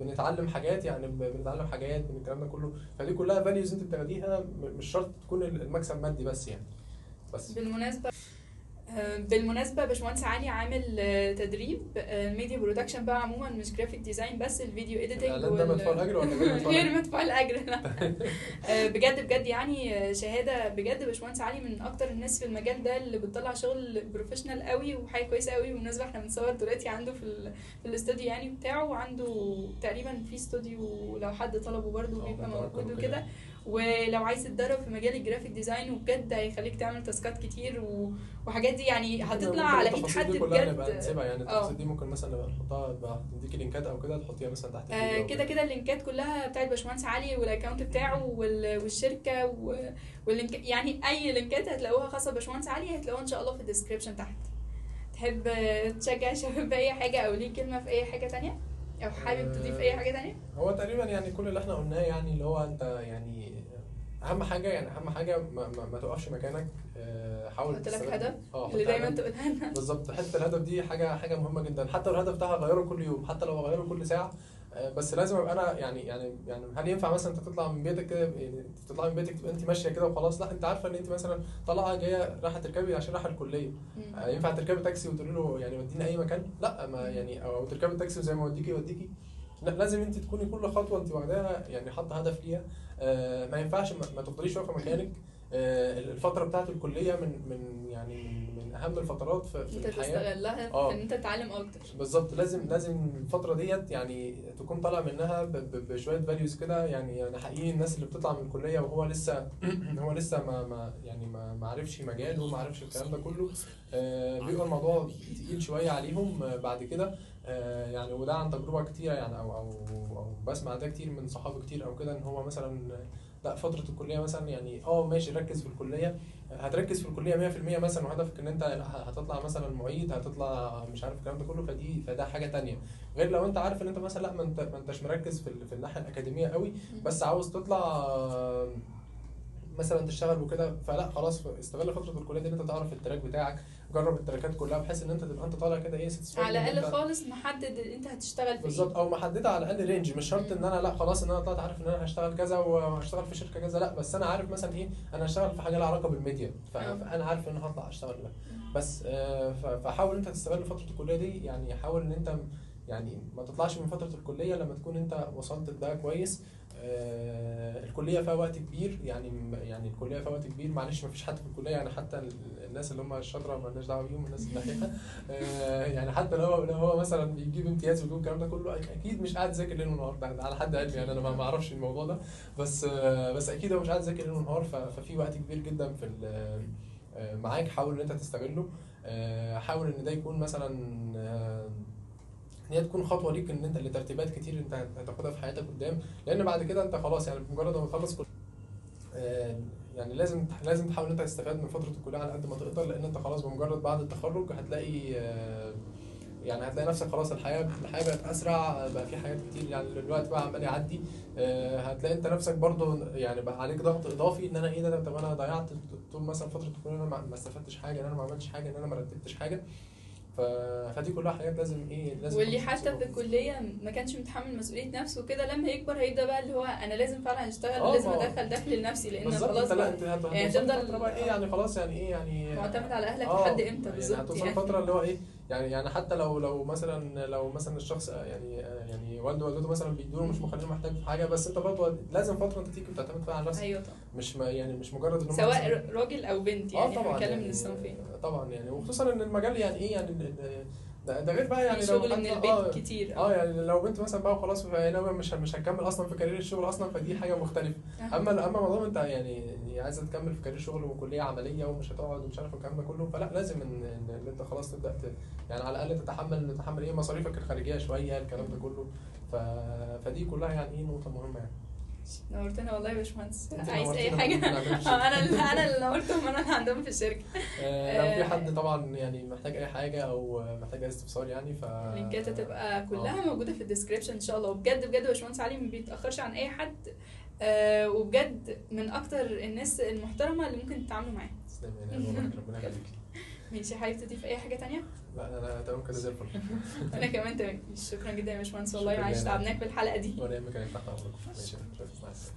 بنتعلم حاجات، يعني بنتعلم حاجات من الكلام ده كله. فدي كلها فاليوز انت بتاخديها، مش شرط تكون المكسب مادي بس يعني. بس بالمناسبة باشمهندس علي عامل تدريب ميديا برودكشن بقى عموما، مش جرافيك ديزاين بس، الفيديو اديتنج. الاعلان ده مدفوع الاجر ولا غير مدفوع الاجر؟ بجد يعني شهادة بجد. باشمهندس علي من اكتر الناس في المجال ده اللي بتطلع شغل بروفيشنال قوي وحاجة كويسة قوي. بالمناسبة احنا بنصور دلوقتي عنده في الاستوديو يعني بتاعه، وعنده تقريبا في استوديو لو حد طلبه برضه بيبقى موجود وكده. ولو عايز تتدرب في مجال الجرافيك ديزاين وبجد هيخليك تعمل تاسكات كتير وحاجات دي يعني هتطلع على ايد حد بجد. نبقى نسيبها يعني التفاصيل دي ممكن مثلا نبقى نحطها، نديكي لينكات او كده تحطيها مثلا تحت الفيديو. كده اللينكات كلها بتاعت باشمهندس علي والاكونت بتاعه والشركه واللينك، يعني اي لينكات هتلاقوها خاصه بباشمهندس علي هتلاقوها ان شاء الله في الديسكربشن تحت. تحب تشجع شباب باي حاجه او ليه كلمه في اي حاجه تانية، او حابب تضيف اي حاجه تانية؟ هو تقريبا يعني كل اللي احنا قلناه، يعني اللي هو انت يعني اهم حاجه ما تقفش مكانك. حاول قلت لك هدف اللي اللي دايما تقولها لنا. بالظبط. حته الهدف دي حاجه مهمه جدا. حتى لو الهدف بتاعها غيره كل يوم، حتى لو غيره كل ساعه، بس لازم ابقى انا يعني هل ينفع مثلا انت تطلع من بيتك كده، يعني تطلع من بيتك تبقى انت ماشيه كده وخلاص؟ لا، انت عارفه ان انت مثلا طالعه جايه رايحه تركبي عشان رايحه الكليه. ينفع تركبي تاكسي وتقولي له يعني وديني اي مكان؟ لا، ما يعني او تركبي التاكسي وزي ما يوديكي. لا، لازم انت تكوني كل خطوه انت واخداها يعني حاطه هدف ليها. ما ينفعش ما تفضليش واقفه مكانك. الفتره بتاعه الكليه من اهم الفترات في انت الحياه. تستغلها في ان انت تتعلم اكتر. بالظبط. لازم الفتره ديت يعني تكون طالع منها بشويه فاليوز كده. يعني حقيقي الناس اللي بتطلع من الكليه وهو لسه هو لسه ما عرفش مجاله وما عرفش الكلام ده كله، بيبقى الموضوع تقيل شويه عليهم بعد كده. يعني وده عن تجربه كتيره يعني او بسمع ده كتير من صحابي كتير او كده، ان هو مثلا لا فتره الكليه مثلا يعني ماشي ركز في الكليه، هتركز في الكليه 100% مثلا، وهدفك ان انت هتطلع مثلا معيد، هتطلع مش عارف الكلام ده كله، فده حاجه تانية. غير لو انت عارف ان انت مثلا لا، ما انتش مركز في الناحيه الاكاديميه قوي، بس عاوز تطلع مثلا تشتغل وكده، فلا خلاص استغل فتره الكليه دي ان انت تعرف التراك بتاعك، جرب التراكات كلها بحيث ان انت تبقى انت طالع كده على الاقل خالص محدد انت هتشتغل في بالظبط، او محدده على الاقل رينج. مش شرط ان انا لا خلاص ان انا طلعت عارف ان انا هشتغل كذا وهشتغل في شركه كذا، لا بس انا عارف مثلا انا هشتغل في حاجه لها علاقه بالميديا، فانا عارف ان انا هطلع اشتغل ده بس. فحاول انت تستغل فتره الكليه دي، يعني حاول ان انت يعني ما تطلعش من فتره الكليه لما تكون انت وصلت لده كويس. الكليه فيها وقت كبير، يعني الكليه فيها وقت كبير. معلش ما فيش حد في الكليه، يعني حتى الناس اللي هم الشاطره ما لناش دعوه بيهم، الناس الدحيحه يعني حتى لو هو مثلا بيجيب امتياز ويجيب الكلام ده كله، اكيد مش قاعد ذاكر ليل ونهار. ده على حد علمي يعني، انا ما اعرفش الموضوع ده، بس اكيد هو مش قاعد ذاكر ليل ونهار. ففي وقت كبير جدا في معاك، حاول ان انت تستغله. حاول ان ده يكون مثلا ان هي تكون خطوه ليك ان انت لترتيبات كتير انت هتاخدها في حياتك قدام، لان بعد كده انت خلاص يعني بمجرد ما تخلص يعني لازم تحاول انت تستفاد من فتره الكليه على قد ما تقدر، لان انت خلاص بمجرد بعد التخرج يعني هتلاقي نفسك خلاص الحياه بقت اسرع، بقى في حاجات كتير، يعني الوقت بقى عمال يعدي. هتلاقي انت نفسك برضو يعني بقى عليك ضغط اضافي ان انا ايه ده، طب انا ضيعت طول مثلا فتره الكورونا، ما استفدتش حاجه، ان انا ما عملتش حاجه، ان انا ما رتبتش حاجه. فدي كلها حاجات لازم واللي كل حتى شخص في الكليه ما كانش متحمل مسؤوليه نفسه وكده، لما يكبر هيبدا بقى اللي هو انا لازم فعلا اشتغل ولازم ما هو ادخل دخل لنفسي، لان بالظبط. خلاص انت لا بقى انت يعني هتوصل هتفضل فتره بقى ايه يعني خلاص يعني ايه يعني معتمد على اهلك لحد امتى يعني بالظبط هتوصل يعني. فتره اللي هو ايه يعني حتى لو مثلا الشخص يعني والده ووالدته مثلا بيدوله مش مخلينه محتاج في حاجه، بس انت برضه لازم فتره انت تيجي وتعتمد فيها على نفسك. ايوه طبعا. مش يعني مش مجرد ان هم سواء راجل او بنت يعني، احنا طبعا بنتكلم يعني من الصنفين. طبعا يعني، وخصوصا ان المجال يعني ايه يعني ده غير بقى يعني في لو شغل من البيت كتير. يعني لو بنت مثلا بقى وخلاص ناويه مش هتكمل اصلا في كارير الشغل اصلا، فدي حاجه مختلفه. اما موضوع انت يعني عايزه تكمل في كارير شغل وكليه عمليه ومش هتقعد ومش عارف الكلام ده كله، فلا لازم ان انت خلاص تبدا يعني على الاقل تتحمل ايه مصاريفك الخارجيه شويه الكلام ده كله. فدي كلها يعني ايه نقطه مهمه يعني. نورتنا والله يا باشمهندس. انت عايز اي نورتينا حاجه؟ والله في الشركة. انا اللي نورتهم، انا اللي عندهم في الشركه. لو في حد طبعا يعني محتاج اي حاجه او محتاج اي استفسار يعني اللينكات هتبقى كلها موجوده في الديسكريبشن ان شاء الله. وبجد بجد يا باشمهندس علي ما بيتاخرش عن اي حد، وبجد من اكتر الناس المحترمه اللي ممكن تتعاملوا معاها. تسلم يعني ربنا يخليك. ماشي، حابب تضيف اي حاجه تانية؟ لا انا تمام كده زي الفل. انا كمان تمام. شكرا جدا يا باشمهندس والله، شكراً معلش جداً. تعبناك في الحلقه دي. ولا يهمك، انا تحت امرك. ماشي، مش عارف.